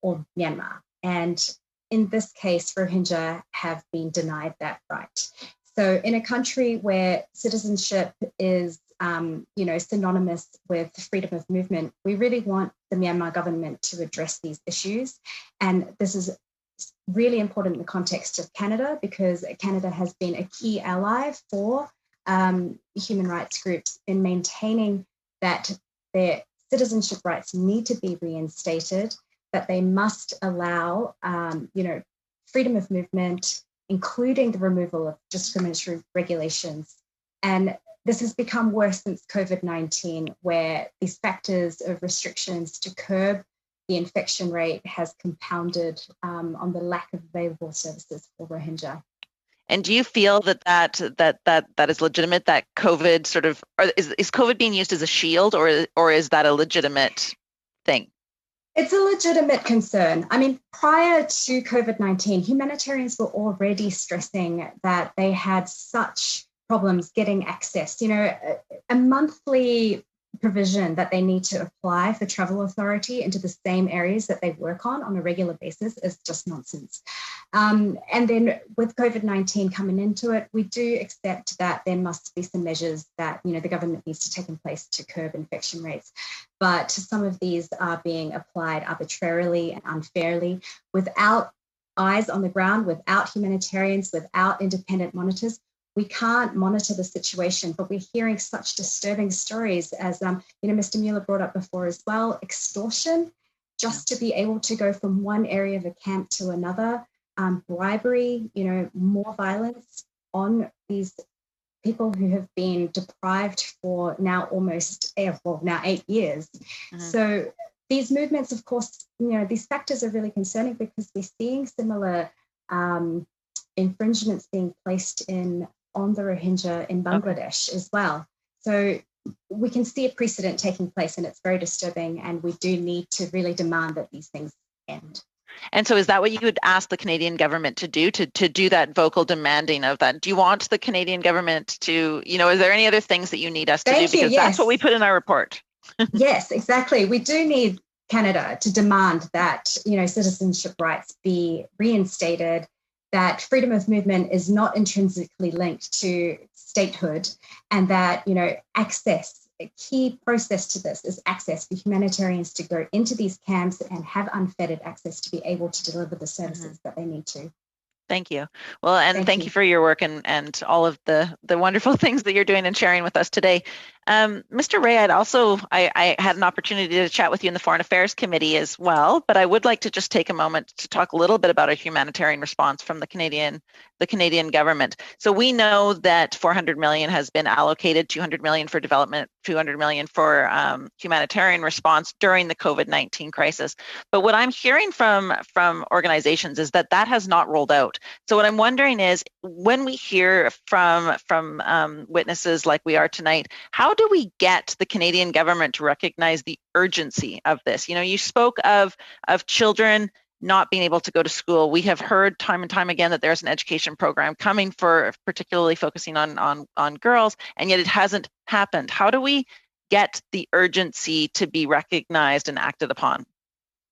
or Myanmar. And in this case, Rohingya have been denied that right. So in a country where citizenship is synonymous with freedom of movement, we really want the Myanmar government to address these issues. And this is really important in the context of Canada, because Canada has been a key ally for human rights groups in maintaining that their citizenship rights need to be reinstated, that they must allow, freedom of movement, including the removal of discriminatory regulations. And this has become worse since COVID-19, where these factors of restrictions to curb the infection rate has compounded on the lack of available services for Rohingya. And do you feel that is legitimate, that COVID sort of, or is COVID being used as a shield, or is that a legitimate thing? It's a legitimate concern. I mean, prior to COVID-19, humanitarians were already stressing that they had such problems getting access. You know, a monthly provision that they need to apply for travel authority into the same areas that they work on a regular basis is just nonsense. And then with COVID-19 coming into it, we do accept that there must be some measures that, you know, the government needs to take in place to curb infection rates. But some of these are being applied arbitrarily and unfairly without eyes on the ground, without humanitarians, without independent monitors. We can't monitor the situation, but we're hearing such disturbing stories as, you know, Mr. Mueller brought up before as well, extortion, just to be able to go from one area of a camp to another, bribery, you know, more violence on these people who have been deprived for now now 8 years. Mm-hmm. So these movements, of course, you know, these factors are really concerning because we're seeing similar infringements being placed on the Rohingya in Bangladesh as well. So we can see a precedent taking place, and it's very disturbing, and we do need to really demand that these things end. And so is that what you would ask the Canadian government to do, to do that vocal demanding of that? Do you want the Canadian government to, you know, is there any other things that you need us to do? Because that's what we put in our report. Yes, exactly. We do need Canada to demand that, you know, citizenship rights be reinstated, that freedom of movement is not intrinsically linked to statehood, and that, you know, access, a key process to this is access for humanitarians to go into these camps and have unfettered access to be able to deliver the services that they need to. Thank you. Well, and thank you for your work and all of the wonderful things that you're doing and sharing with us today. Mr. Ray, I had an opportunity to chat with you in the Foreign Affairs Committee as well, but I would like to just take a moment to talk a little bit about a humanitarian response from the Canadian government. So we know that 400 million has been allocated, 200 million for development, 200 million for humanitarian response during the COVID-19 crisis. But what I'm hearing from organizations is that has not rolled out. So what I'm wondering is, when we hear from witnesses like we are tonight, how do we get the Canadian government to recognize the urgency of this? You know, you spoke of children not being able to go to school. We have heard time and time again that there's an education program coming for particularly focusing on girls, and yet it hasn't happened. How do we get the urgency to be recognized and acted upon?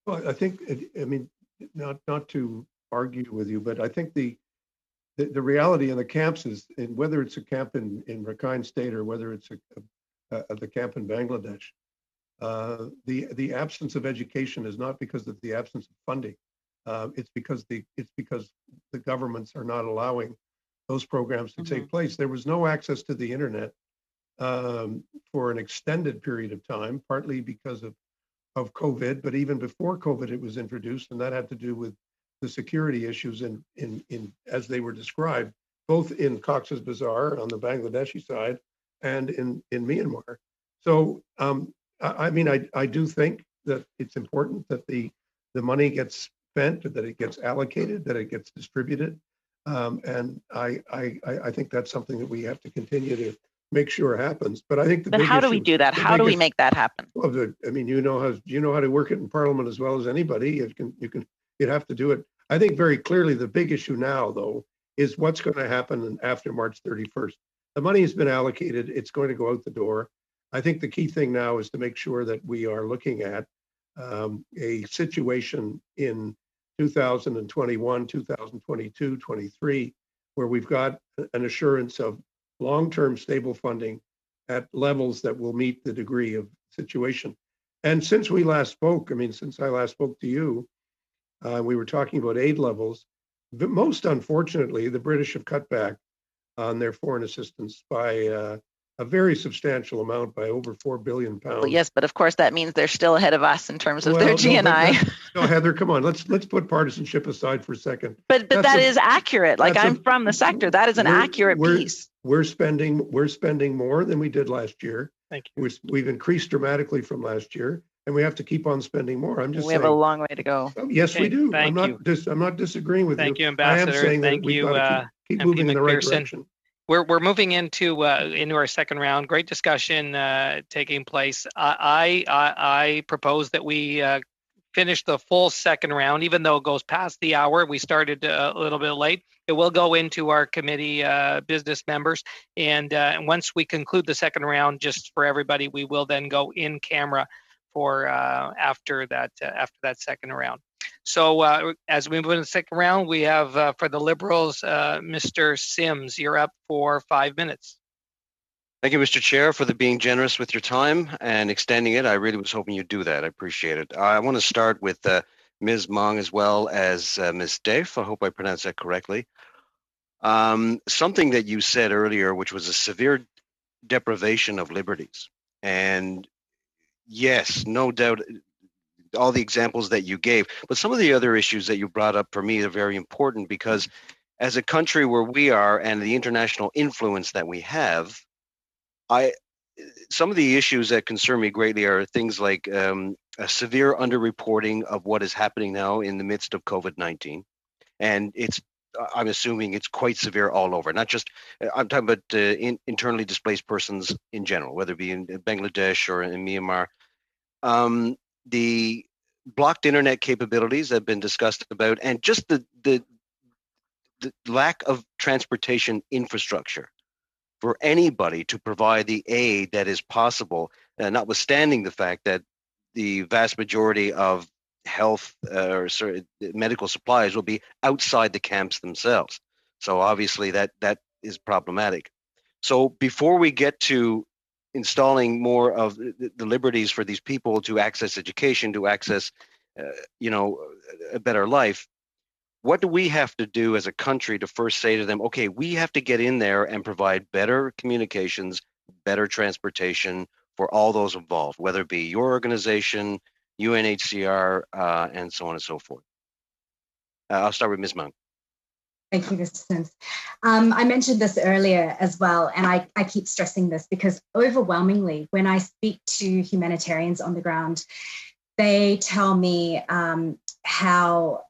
Well, I think, I mean, not to argue with you, but I think the reality in the camps is, and whether it's a camp in Rakhine State or whether it's the camp in Bangladesh, the absence of education is not because of the absence of funding. It's because the governments are not allowing those programs to take place. There was no access to the internet for an extended period of time, partly because of COVID, but even before COVID it was introduced, and that had to do with the security issues in as they were described, both in Cox's Bazar on the Bangladeshi side and in Myanmar. So I mean, I do think that it's important that the money gets spent, that it gets allocated, that it gets distributed, and I think that's something that we have to continue to make sure happens. But I think But how do we do that? How do we make that happen? Well, I mean, you know how to work it in Parliament as well as anybody. You'd have to do it. I think very clearly the big issue now, though, is what's going to happen after March 31st. The money has been allocated. It's going to go out the door. I think the key thing now is to make sure that we are looking at a situation in 2021, 2022, 23, where we've got an assurance of long-term stable funding at levels that will meet the degree of situation. And since we last spoke, I mean, since I last spoke to you, we were talking about aid levels. But most unfortunately, the British have cut back on their foreign assistance by a very substantial amount, by over £4 billion. Well, yes, but of course that means they're still ahead of us in terms of their GNI. No, Heather, come on, let's put partisanship aside for a second. But that is accurate. Like, I'm from the sector. That is an accurate piece. We're spending more than we did last year. Thank you. We've increased dramatically from last year. and we have to keep on spending more. I'm just We saying. have a long way to go. Yes, we Okay, do. thank you. I'm not disagreeing with Thank you, I am Ambassador. saying that Thank we've you, got to keep MP moving in the right McPherson. direction. We're moving into our second round. Great discussion taking place. I propose that we finish the full second round, even though it goes past the hour. We started a little bit late. It will go into our committee business members, and once we conclude the second round, just for everybody, we will then go in camera for after that second round. So as we move into the second round, we have for the Liberals, Mr. Sims. You're up for 5 minutes. Thank you, Mr. Chair, for being generous with your time and extending it. I really was hoping you'd do that. I appreciate it. I want to start with Ms. Mong as well as Ms. Dave. I hope I pronounced that correctly. Something that you said earlier, which was a severe deprivation of liberties. And yes, no doubt, all the examples that you gave, but some of the other issues that you brought up for me are very important, because as a country where we are and the international influence that we have, some of the issues that concern me greatly are things like a severe underreporting of what is happening now in the midst of COVID-19. And I'm assuming it's quite severe all over, not just, I'm talking about internally displaced persons in general, whether it be in Bangladesh or in Myanmar. The blocked internet capabilities that have been discussed about, and just the lack of transportation infrastructure for anybody to provide the aid that is possible, notwithstanding the fact that the vast majority of health medical supplies will be outside the camps themselves. So obviously that is problematic. So before we get to installing more of the liberties for these people to access education, to access, a better life, what do we have to do as a country to first say to them, okay, we have to get in there and provide better communications, better transportation for all those involved, whether it be your organization, UNHCR, and so on and so forth. I'll start with Ms. Mong. Thank you, Mr. Sims. I mentioned this earlier as well, and I keep stressing this because overwhelmingly, when I speak to humanitarians on the ground, they tell me how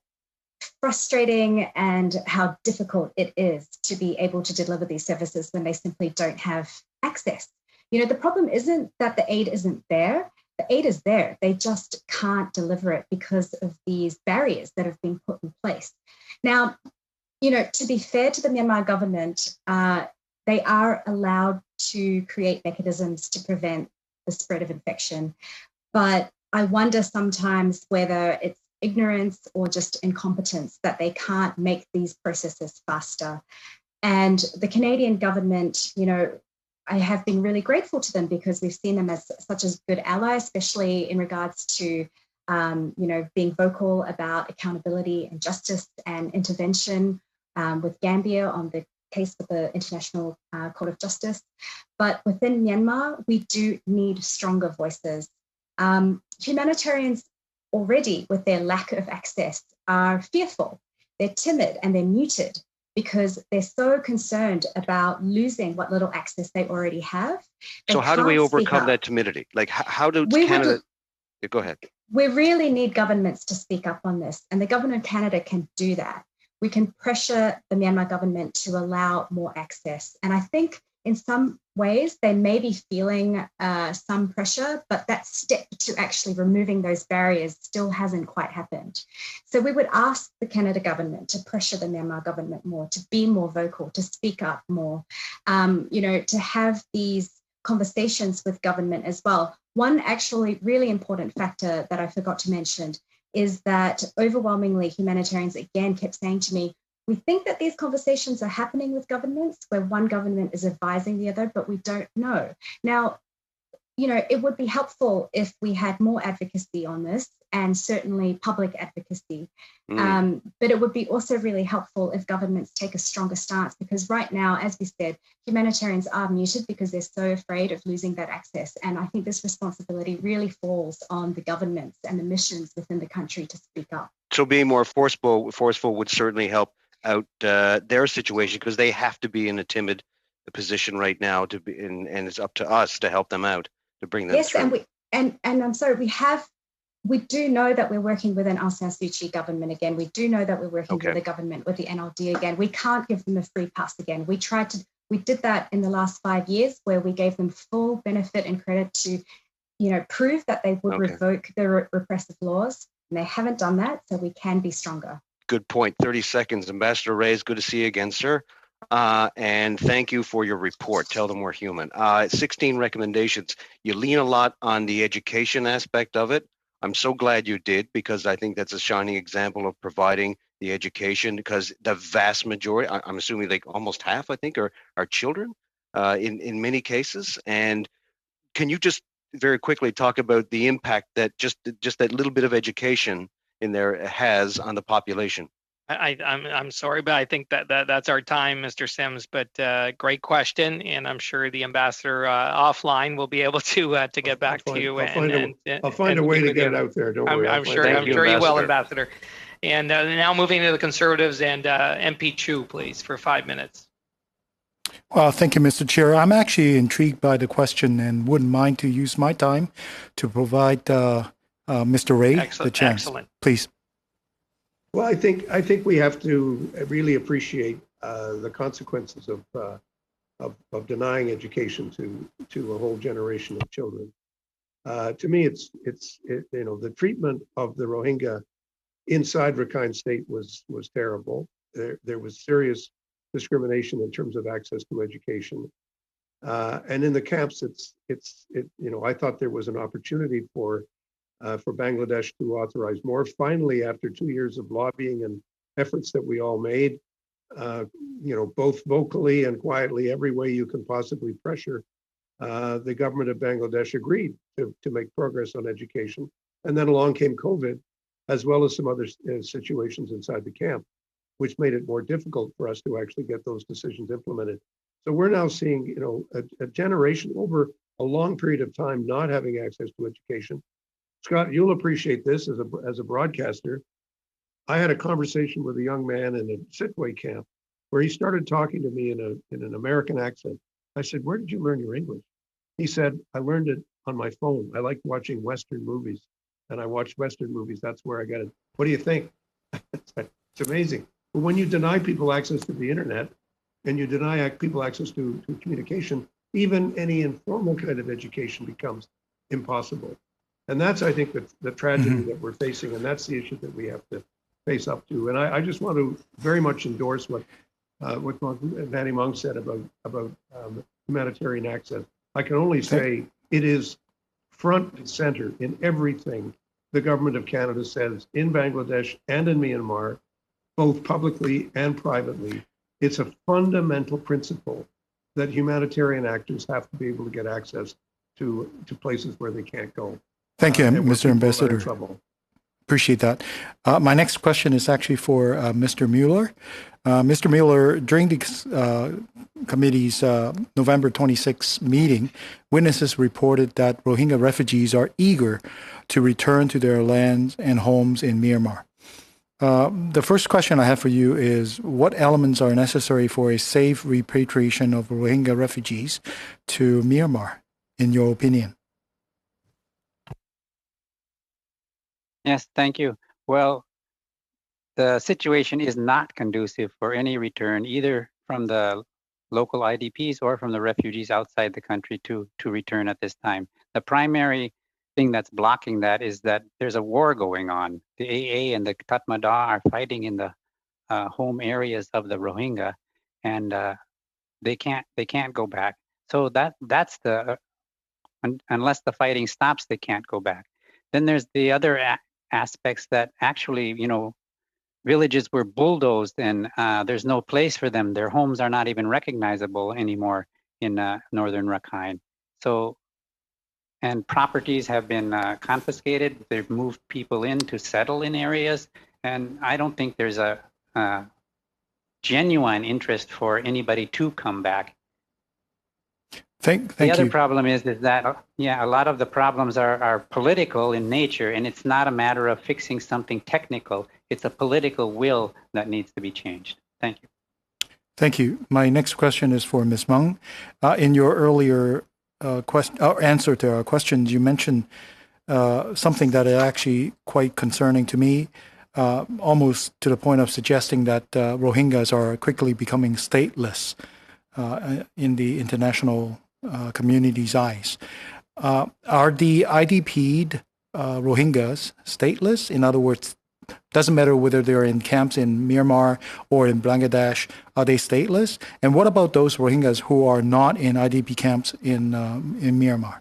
frustrating and how difficult it is to be able to deliver these services when they simply don't have access. The problem isn't that the aid isn't there. The aid is there. They just can't deliver it because of these barriers that have been put in place. Now, to be fair to the Myanmar government, they are allowed to create mechanisms to prevent the spread of infection. But I wonder sometimes whether it's ignorance or just incompetence that they can't make these processes faster. And the Canadian government, I have been really grateful to them because we've seen them as such a good ally, especially in regards to being vocal about accountability and justice and intervention with Gambia on the case with the International Court of Justice. But within Myanmar, we do need stronger voices. Humanitarians already, with their lack of access, are fearful. They're timid and they're muted because they're so concerned about losing what little access they already have. So how do we overcome that timidity? Like how do Canada... Go ahead. We really need governments to speak up on this, and the government of Canada can do that. We can pressure the Myanmar government to allow more access. And I think in some ways they may be feeling some pressure, but that step to actually removing those barriers still hasn't quite happened. So we would ask the Canada government to pressure the Myanmar government more, to be more vocal, to speak up more, to have these conversations with government as well. One actually really important factor that I forgot to mention is that overwhelmingly humanitarians again kept saying to me, we think that these conversations are happening with governments where one government is advising the other, but we don't know. Now, it would be helpful if we had more advocacy on this and certainly public advocacy. But it would be also really helpful if governments take a stronger stance, because right now, as we said, humanitarians are muted because they're so afraid of losing that access. And I think this responsibility really falls on the governments and the missions within the country to speak up. So being more forceful would certainly help out their situation, because they have to be in a timid position right now to be, and it's up to us to help them out, to bring them through. And I'm sorry, we do know that we're working with an Aung San Suu Kyi government again. We do know that we're working with the government, with the NLD again. We can't give them a free pass again. We did that in the last 5 years, where we gave them full benefit and credit to, prove that they would revoke the repressive laws. And they haven't done that, so we can be stronger. Good point. 30 seconds. Ambassador Ray, it's good to see you again, sir. And thank you for your report. Tell them we're human. 16 recommendations. You lean a lot on the education aspect of it. I'm so glad you did, because I think that's a shining example of providing the education, because the vast majority, I'm assuming like almost half, I think, are children in many cases. And can you just very quickly talk about the impact that just that little bit of education in there has on the population? I'm sorry, but I think that's our time, Mr. Sims. But great question, and I'm sure the ambassador offline will be able to get back to you. I'll find a way to get it out there. Don't worry. I'm sure you will, Ambassador. And now moving to the Conservatives and MP Chu, please, for 5 minutes. Well, thank you, Mr. Chair. I'm actually intrigued by the question and wouldn't mind to use my time to provide Mr. Ray the chance. Excellent. Please. Well, I think we have to really appreciate the consequences of denying education to a whole generation of children. To me, it's the treatment of the Rohingya inside Rakhine State was terrible. There was serious discrimination in terms of access to education, and in the camps, I thought there was an opportunity for Bangladesh to authorize more. Finally, after 2 years of lobbying and efforts that we all made, both vocally and quietly, every way you can possibly pressure, the government of Bangladesh agreed to make progress on education. And then along came COVID, as well as some other situations inside the camp, which made it more difficult for us to actually get those decisions implemented. So we're now seeing, a generation over a long period of time not having access to education. Scott, you'll appreciate this as a broadcaster. I had a conversation with a young man in a Sitwe camp where he started talking to me in an American accent. I said, "Where did you learn your English?" He said, "I learned it on my phone. I like watching Western movies, and I watch Western movies. That's where I got it." What do you think? It's amazing. But when you deny people access to the internet and you deny people access to communication, even any informal kind of education becomes impossible. And that's, I think, the tragedy that we're facing, and that's the issue that we have to face up to. And I just want to very much endorse what Manny Mung said about humanitarian access. I can only say it is front and center in everything the government of Canada says in Bangladesh and in Myanmar, both publicly and privately. It's a fundamental principle that humanitarian actors have to be able to get access to places where they can't go. Thank you, Mr. Ambassador. Appreciate that. My next question is actually for Mr. Mueller. Mr. Mueller, during the committee's November 26 meeting, witnesses reported that Rohingya refugees are eager to return to their lands and homes in Myanmar. The first question I have for you is, what elements are necessary for a safe repatriation of Rohingya refugees to Myanmar, in your opinion? Yes, thank you. Well, the situation is not conducive for any return, either from the local IDPs or from the refugees outside the country to return at this time. The primary thing that's blocking that is that there's a war going on. The AA and the Tatmadaw are fighting in the home areas of the Rohingya, and they can't go back. So that's unless the fighting stops, they can't go back. Then there's the other aspects that actually, villages were bulldozed and there's no place for them. Their homes are not even recognizable anymore in northern Rakhine. So, and properties have been confiscated. They've moved people in to settle in areas. And I don't think there's a genuine interest for anybody to come back. Thank the other you. problem is that, a lot of the problems are political in nature, and it's not a matter of fixing something technical. It's a political will that needs to be changed. Thank you. Thank you. My next question is for Ms. Mung. In your earlier answer to our questions, you mentioned something that is actually quite concerning to me, almost to the point of suggesting that Rohingyas are quickly becoming stateless in the international community's eyes. Are the IDP'd Rohingyas stateless? In other words, doesn't matter whether they're in camps in Myanmar or in Bangladesh, are they stateless? And what about those Rohingyas who are not in IDP camps in Myanmar?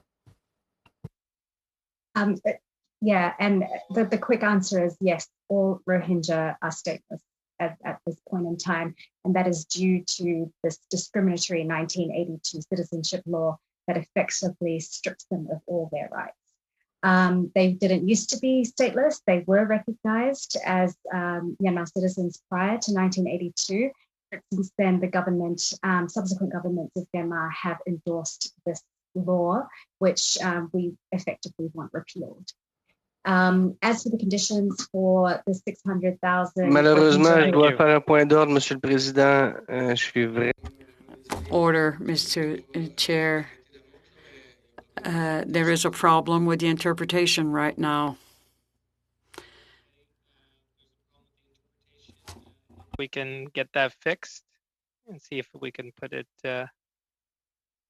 Yeah, and the quick answer is yes, all Rohingya are stateless at this point in time, and that is due to this discriminatory 1982 citizenship law that effectively strips them of all their rights. They didn't used to be stateless. They were recognized as Myanmar citizens prior to 1982. But since then, the government, subsequent governments of Myanmar have endorsed this law, which we effectively want repealed. As for the conditions for the 600,000... Malheureusement, je dois faire un point d'ordre, Monsieur le Président. Je suis vrai. Order, Mr. Chair. There is a problem with the interpretation right now. We can get that fixed and see if we can put it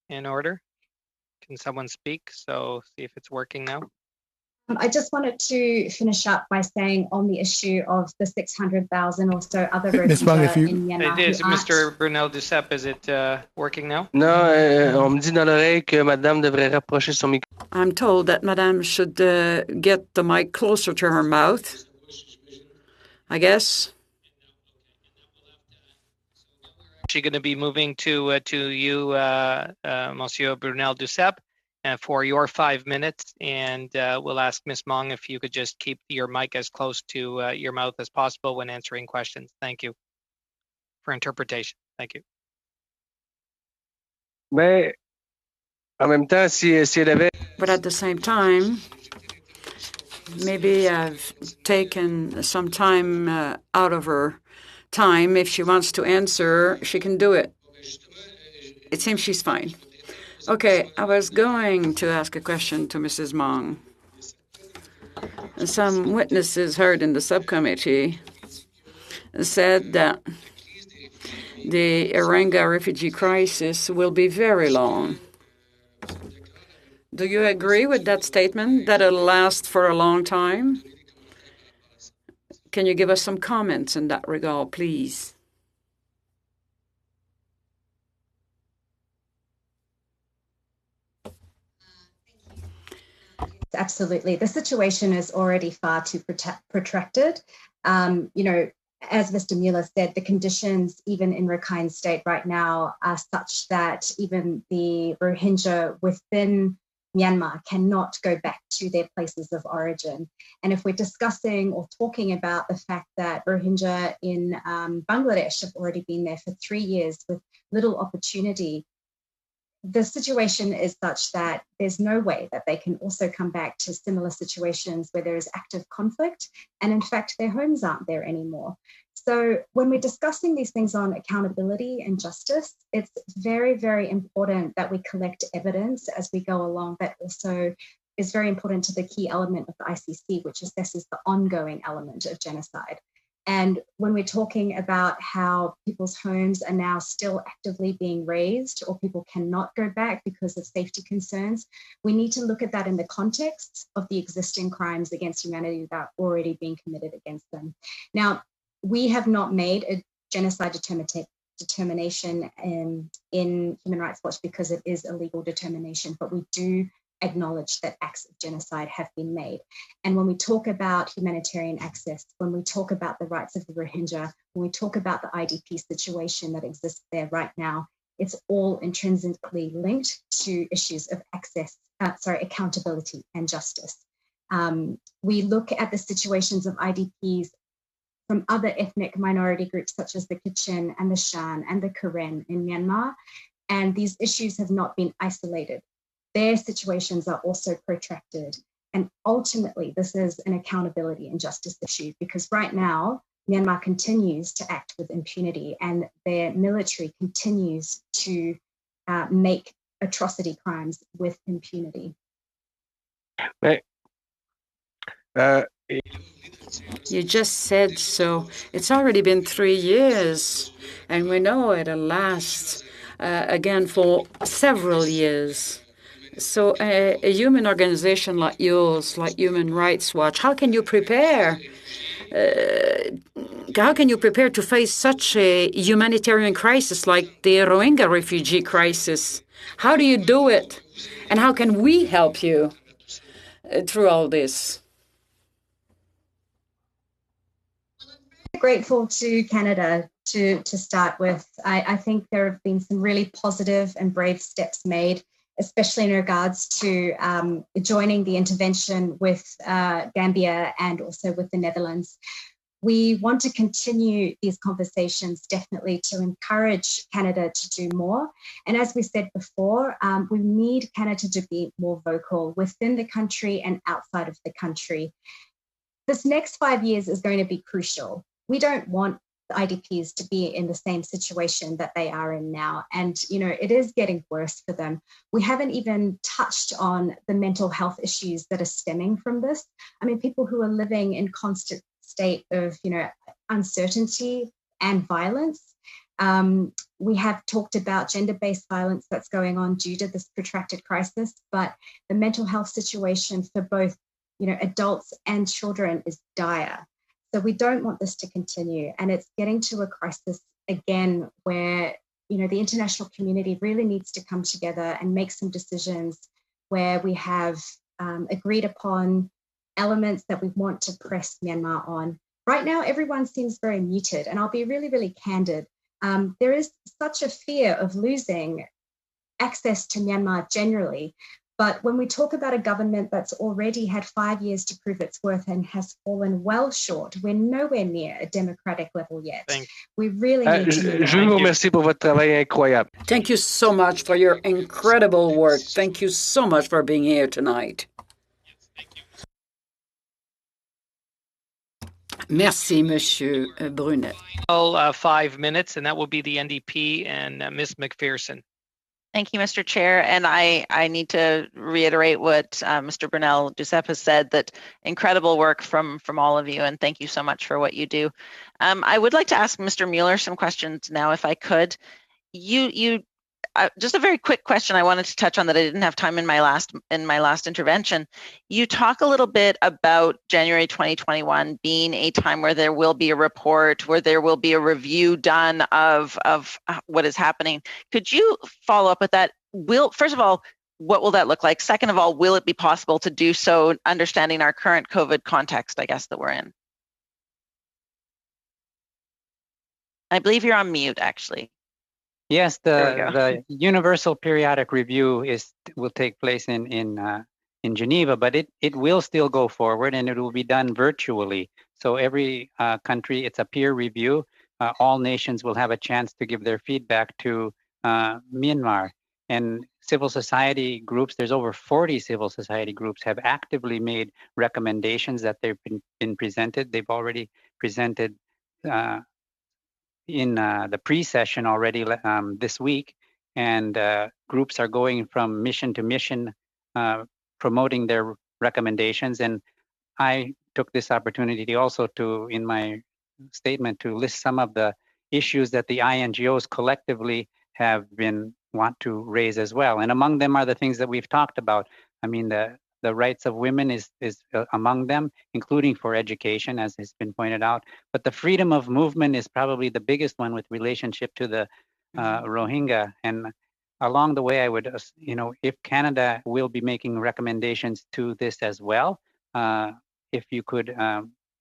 in order. Can someone speak? So see if it's working now. I just wanted to finish up by saying on the issue of the 600,000 or so other Rohingya in Myanmar. It is, Mr. Brunel Duceppe, is it working now? Non, on me dit dans l'oreille que Madame devrait rapprocher son micro. I'm told that Madame should get the mic closer to her mouth, I guess. She's going to be moving to you, Monsieur Brunel Duceppe, for your 5 minutes, and we'll ask Ms. Mong if you could just keep your mic as close to your mouth as possible when answering questions. Thank you for interpretation. Thank you. Mais en même temps, si elle avait... But at the same time, maybe I've taken some time out of her time. If she wants to answer, she can do it. It seems she's fine. Okay, I was going to ask a question to Mrs. Mong. Some witnesses heard in the subcommittee said that the Rohingya refugee crisis will be very long. Do you agree with that statement, that it'll last for a long time? Can you give us some comments in that regard, please? Absolutely. The situation is already far too protracted. As Mr. Mueller said, the conditions even in Rakhine State right now are such that even the Rohingya within Myanmar cannot go back to their places of origin. And if we're discussing or talking about the fact that Rohingya in Bangladesh have already been there for 3 years with little opportunity, the situation is such that there's no way that they can also come back to similar situations where there is active conflict, and in fact their homes aren't there anymore. So when we're discussing these things on accountability and justice, it's very, very important that we collect evidence as we go along. That also is very important to the key element of the ICC, which assesses the ongoing element of genocide. And when we're talking about how people's homes are now still actively being razed or people cannot go back because of safety concerns, we need to look at that in the context of the existing crimes against humanity that are already being committed against them. Now, we have not made a genocide determination in Human Rights Watch because it is a legal determination, but we do acknowledge that acts of genocide have been made. And when we talk about humanitarian access, when we talk about the rights of the Rohingya, when we talk about the IDP situation that exists there right now, it's all intrinsically linked to issues of accountability and justice. We look at the situations of IDPs from other ethnic minority groups such as the Kachin and the Shan and the Karen in Myanmar, and these issues have not been isolated. Their situations are also protracted. And ultimately, this is an accountability and justice issue because right now, Myanmar continues to act with impunity and their military continues to make atrocity crimes with impunity. You just said so. It's already been 3 years, and we know it'll last again for several years. So a human organization like yours, like Human Rights Watch, how can you prepare? How can you prepare to face such a humanitarian crisis like the Rohingya refugee crisis? How do you do it? And how can we help you through all this? Grateful to Canada to start with. I think there have been some really positive and brave steps made, especially in regards to joining the intervention with Gambia and also with the Netherlands. We want to continue these conversations, definitely, to encourage Canada to do more. And as we said before, we need Canada to be more vocal within the country and outside of the country. This next 5 years is going to be crucial. We don't want the IDPs to be in the same situation that they are in now. And, it is getting worse for them. We haven't even touched on the mental health issues that are stemming from this. I mean, people who are living in constant state of, uncertainty and violence. We have talked about gender-based violence that's going on due to this protracted crisis, but the mental health situation for both, adults and children is dire. So we don't want this to continue. And it's getting to a crisis again where, the international community really needs to come together and make some decisions where we have agreed upon elements that we want to press Myanmar on. Right now, everyone seems very muted, and I'll be really, really candid. There is such a fear of losing access to Myanmar generally. But when we talk about a government that's already had 5 years to prove its worth and has fallen well short, we're nowhere near a democratic level yet. We really need to move on. Je vous remercie pour votre travail incroyable. Thank you so much for your incredible work. Thank you so much for being here tonight. Merci, Monsieur Brunet. 5 minutes, and that will be the NDP and Ms. McPherson. Thank you, Mr. Chair. And I need to reiterate what Mr. Brunel Duceppe has said, that incredible work from all of you, and thank you so much for what you do. I would like to ask Mr. Mueller some questions now, if I could. Just a very quick question I wanted to touch on that I didn't have time in my last intervention. You talk a little bit about January 2021 being a time where there will be a report, where there will be a review done of what is happening. Could you follow up with that? First of all, what will that look like? Second of all, will it be possible to do so, understanding our current COVID context, I guess, that we're in? I believe you're on mute, actually. Yes, the Universal Periodic Review will take place in Geneva, but it will still go forward, and it will be done virtually. So every country, it's a peer review. All nations will have a chance to give their feedback to Myanmar. And civil society groups, there's over 40 civil society groups, have actively made recommendations that they've been presented. They've already presented in the pre-session already this week, and groups are going from mission to mission promoting their recommendations. And I took this opportunity also to, in my statement, to list some of the issues that the INGOs collectively have want to raise as well. And among them are the things that we've talked about. I mean, the rights of women is among them, including for education, as has been pointed out. But the freedom of movement is probably the biggest one with relationship to the Rohingya. And along the way, I would, if Canada will be making recommendations to this as well, if you could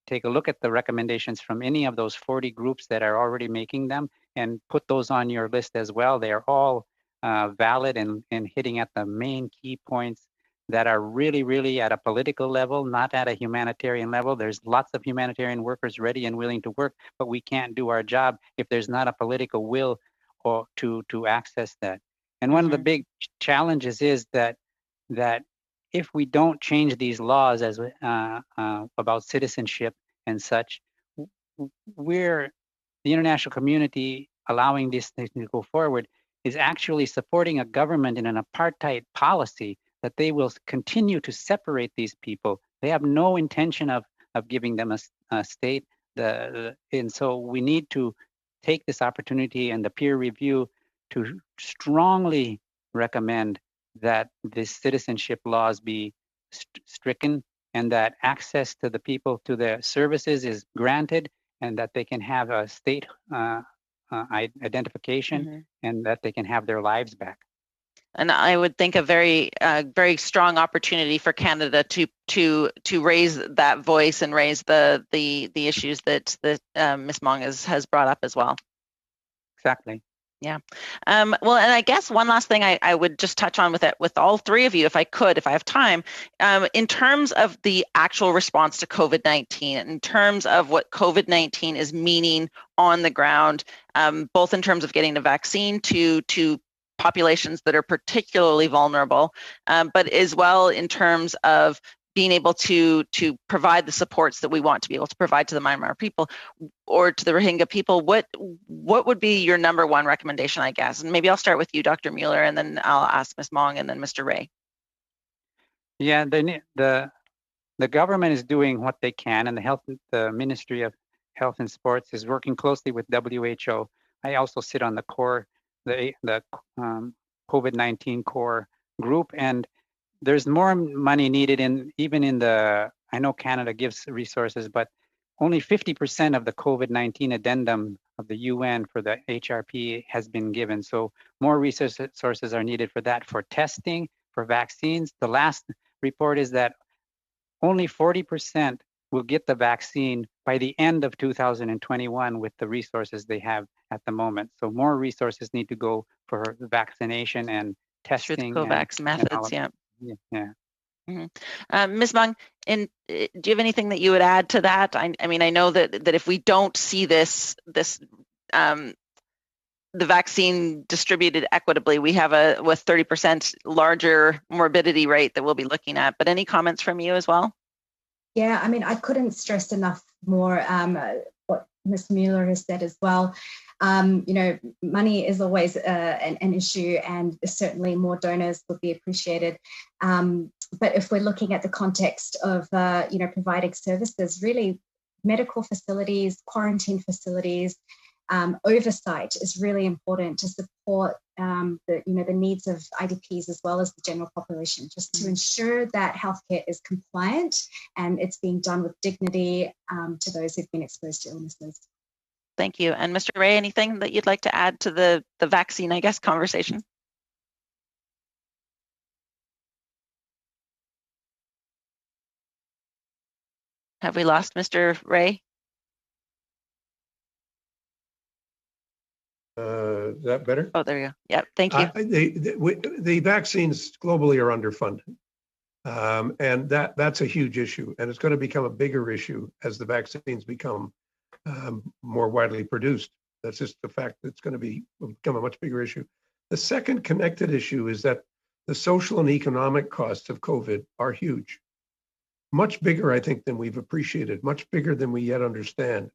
take a look at the recommendations from any of those 40 groups that are already making them and put those on your list as well. They are all valid and hitting at the main key points that are really, really at a political level, not at a humanitarian level. There's lots of humanitarian workers ready and willing to work, but we can't do our job if there's not a political will or to access that. And one of the big challenges is that if we don't change these laws as about citizenship and such, the international community allowing this thing to go forward is actually supporting a government in an apartheid policy that they will continue to separate these people. They have no intention of giving them a state. And so we need to take this opportunity and the peer review to strongly recommend that the citizenship laws be stricken and that access to the people to the services is granted and that they can have a state identification and that they can have their lives back. And I would think a very strong opportunity for Canada to raise that voice and raise the issues that Ms. Mong has brought up as well. Exactly. Yeah. Well, and I guess one last thing I would just touch on with all three of you, if I have time, in terms of the actual response to COVID-19, in terms of what COVID-19 is meaning on the ground, both in terms of getting the vaccine to populations that are particularly vulnerable, but as well in terms of being able to provide the supports that we want to be able to provide to the Myanmar people or to the Rohingya people. What would be your number one recommendation, I guess? And maybe I'll start with you, Dr. Mueller, and then I'll ask Ms. Mong and then Mr. Ray. Yeah, the government is doing what they can, and the Ministry of Health and Sports is working closely with WHO. I also sit on the core, the COVID-19 core group, and there's more money needed I know Canada gives resources, but only 50% of the COVID-19 addendum of the UN for the HRP has been given. So more resources are needed for that, for testing, for vaccines. The last report is that only 40% will get the vaccine by the end of 2021 with the resources they have at the moment. So more resources need to go for vaccination and testing. Through the COVAX methods, yeah. Yeah. Mm-hmm. Ms. Mong, do you have anything that you would add to that? I mean, I know that if we don't see the vaccine distributed equitably, we have a 30% larger morbidity rate that we'll be looking at. But any comments from you as well? Yeah, I mean, I couldn't stress enough more what Ms. Mueller has said as well. Money is always an issue, and certainly more donors would be appreciated. But if we're looking at the context of, providing services, really medical facilities, quarantine facilities, oversight is really important to support the needs of IDPs as well as the general population, just to ensure that healthcare is compliant and it's being done with dignity to those who've been exposed to illnesses. Thank you. And Mr. Ray, anything that you'd like to add to the vaccine, I guess, conversation? Have we lost Mr. Ray? Is that better? Oh, there you go. Yeah, thank you. The vaccines globally are underfunded. And that's a huge issue. And it's going to become a bigger issue as the vaccines become more widely produced. That's just the fact that it's going to become a much bigger issue. The second connected issue is that the social and economic costs of COVID are huge. Much bigger, I think, than we've appreciated, much bigger than we yet understand.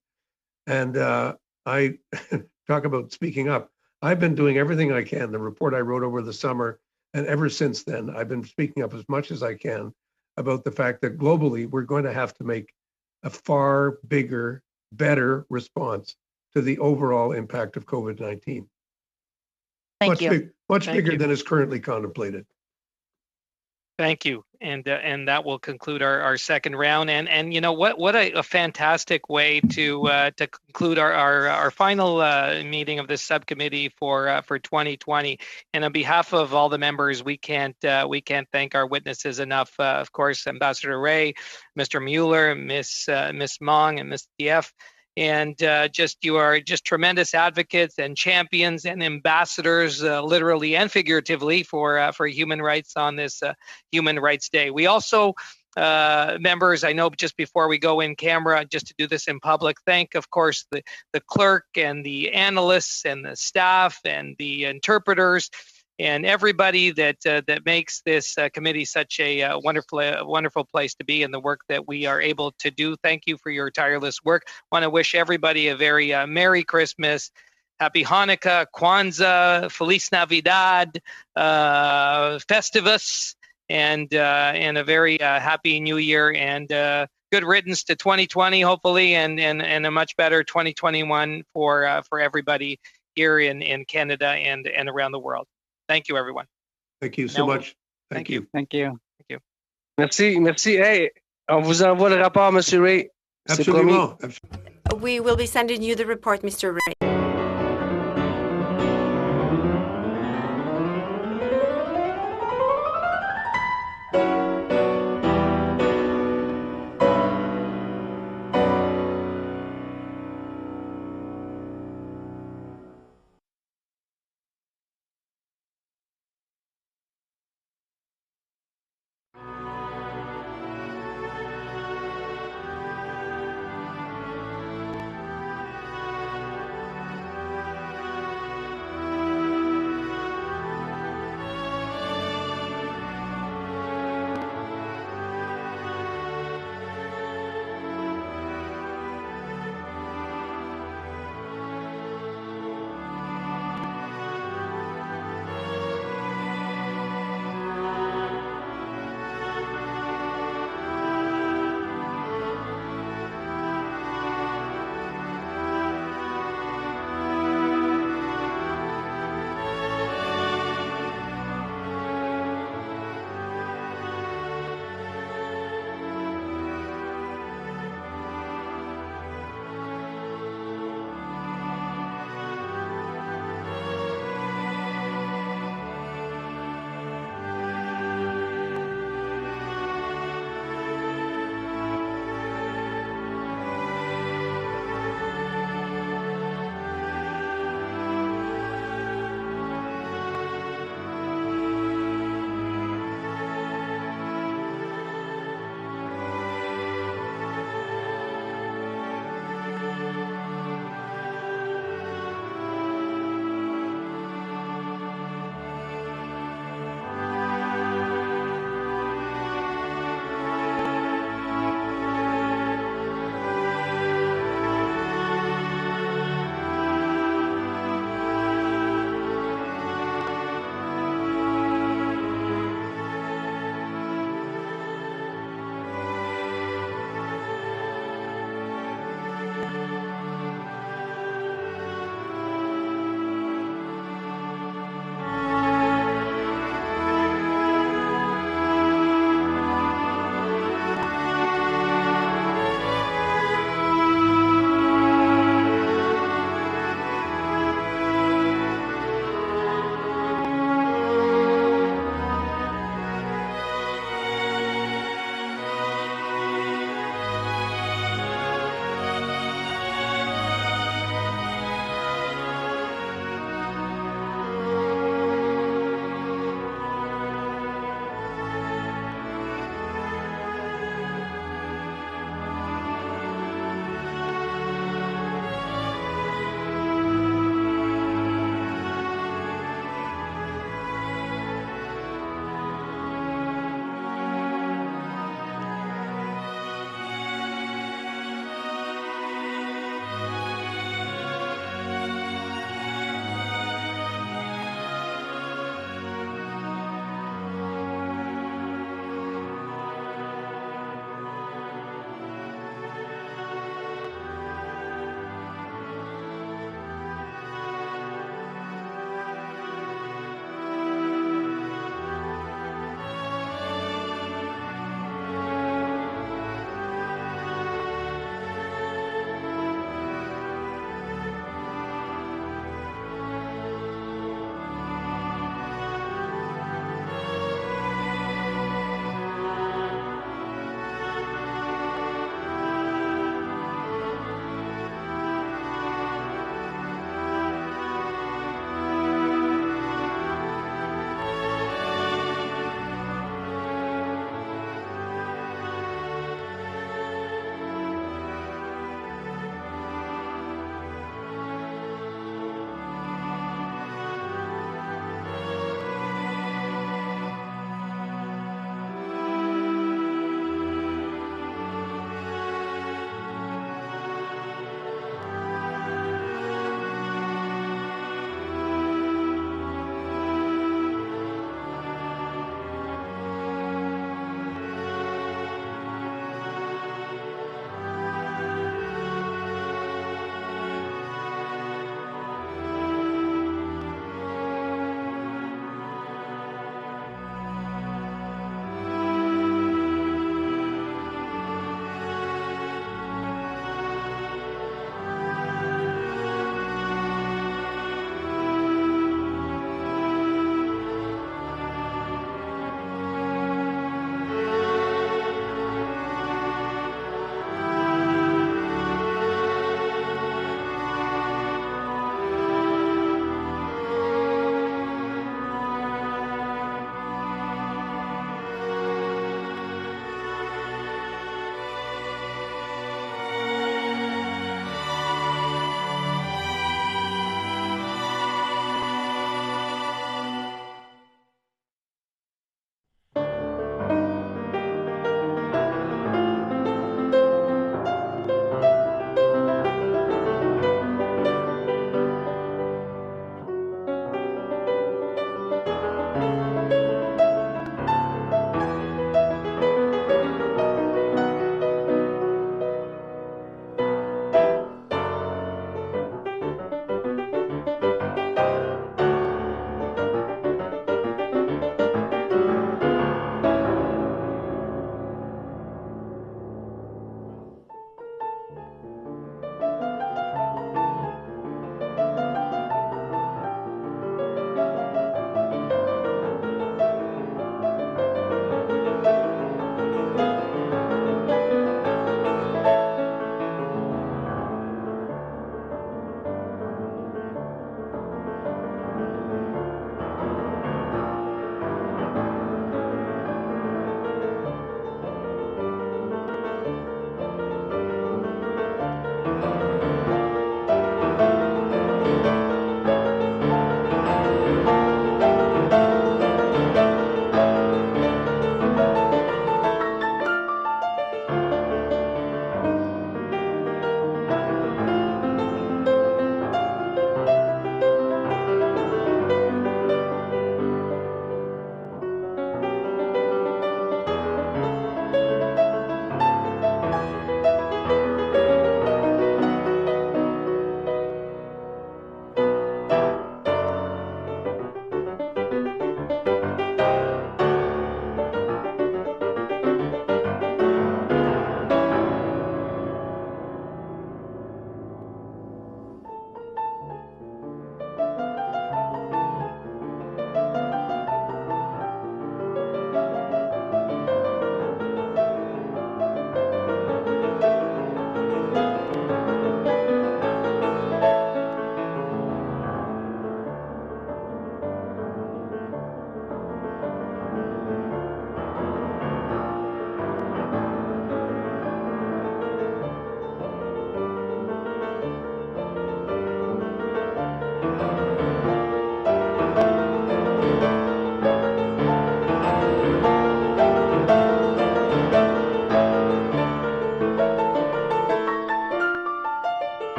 And I talk about speaking up. I've been doing everything I can. The report I wrote over the summer, and ever since then, I've been speaking up as much as I can about the fact that globally, we're going to have to make a far bigger, better response to the overall impact of COVID-19. Thank you. Much bigger than is currently contemplated. Thank you, and that will conclude our second round. And you know what a fantastic way to conclude our final meeting of this subcommittee for 2020. And on behalf of all the members, we can't thank our witnesses enough. Of course, Ambassador Ray, Mr. Mueller, Miss Mong, and Ms. Dief. And you are just tremendous advocates and champions and ambassadors, literally and figuratively, for human rights on this Human Rights Day. We also, members, I know just before we go in camera, just to do this in public, thank, of course, the clerk and the analysts and the staff and the interpreters and everybody that makes this committee such a wonderful place to be, and the work that we are able to do. Thank you for your tireless work. Want to wish everybody a very Merry Christmas, Happy Hanukkah, Kwanzaa, Feliz Navidad, Festivus, and a very happy New Year, and good riddance to 2020, hopefully, and a much better 2021 for everybody here in Canada and around the world. Thank you, everyone. Thank you so much. Thank you. Thank you. Thank you. Merci, merci. Hey, on vous envoie le rapport, Monsieur Ray. C'est promis. Absolument. We will be sending you the report, Mr. Ray.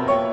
you.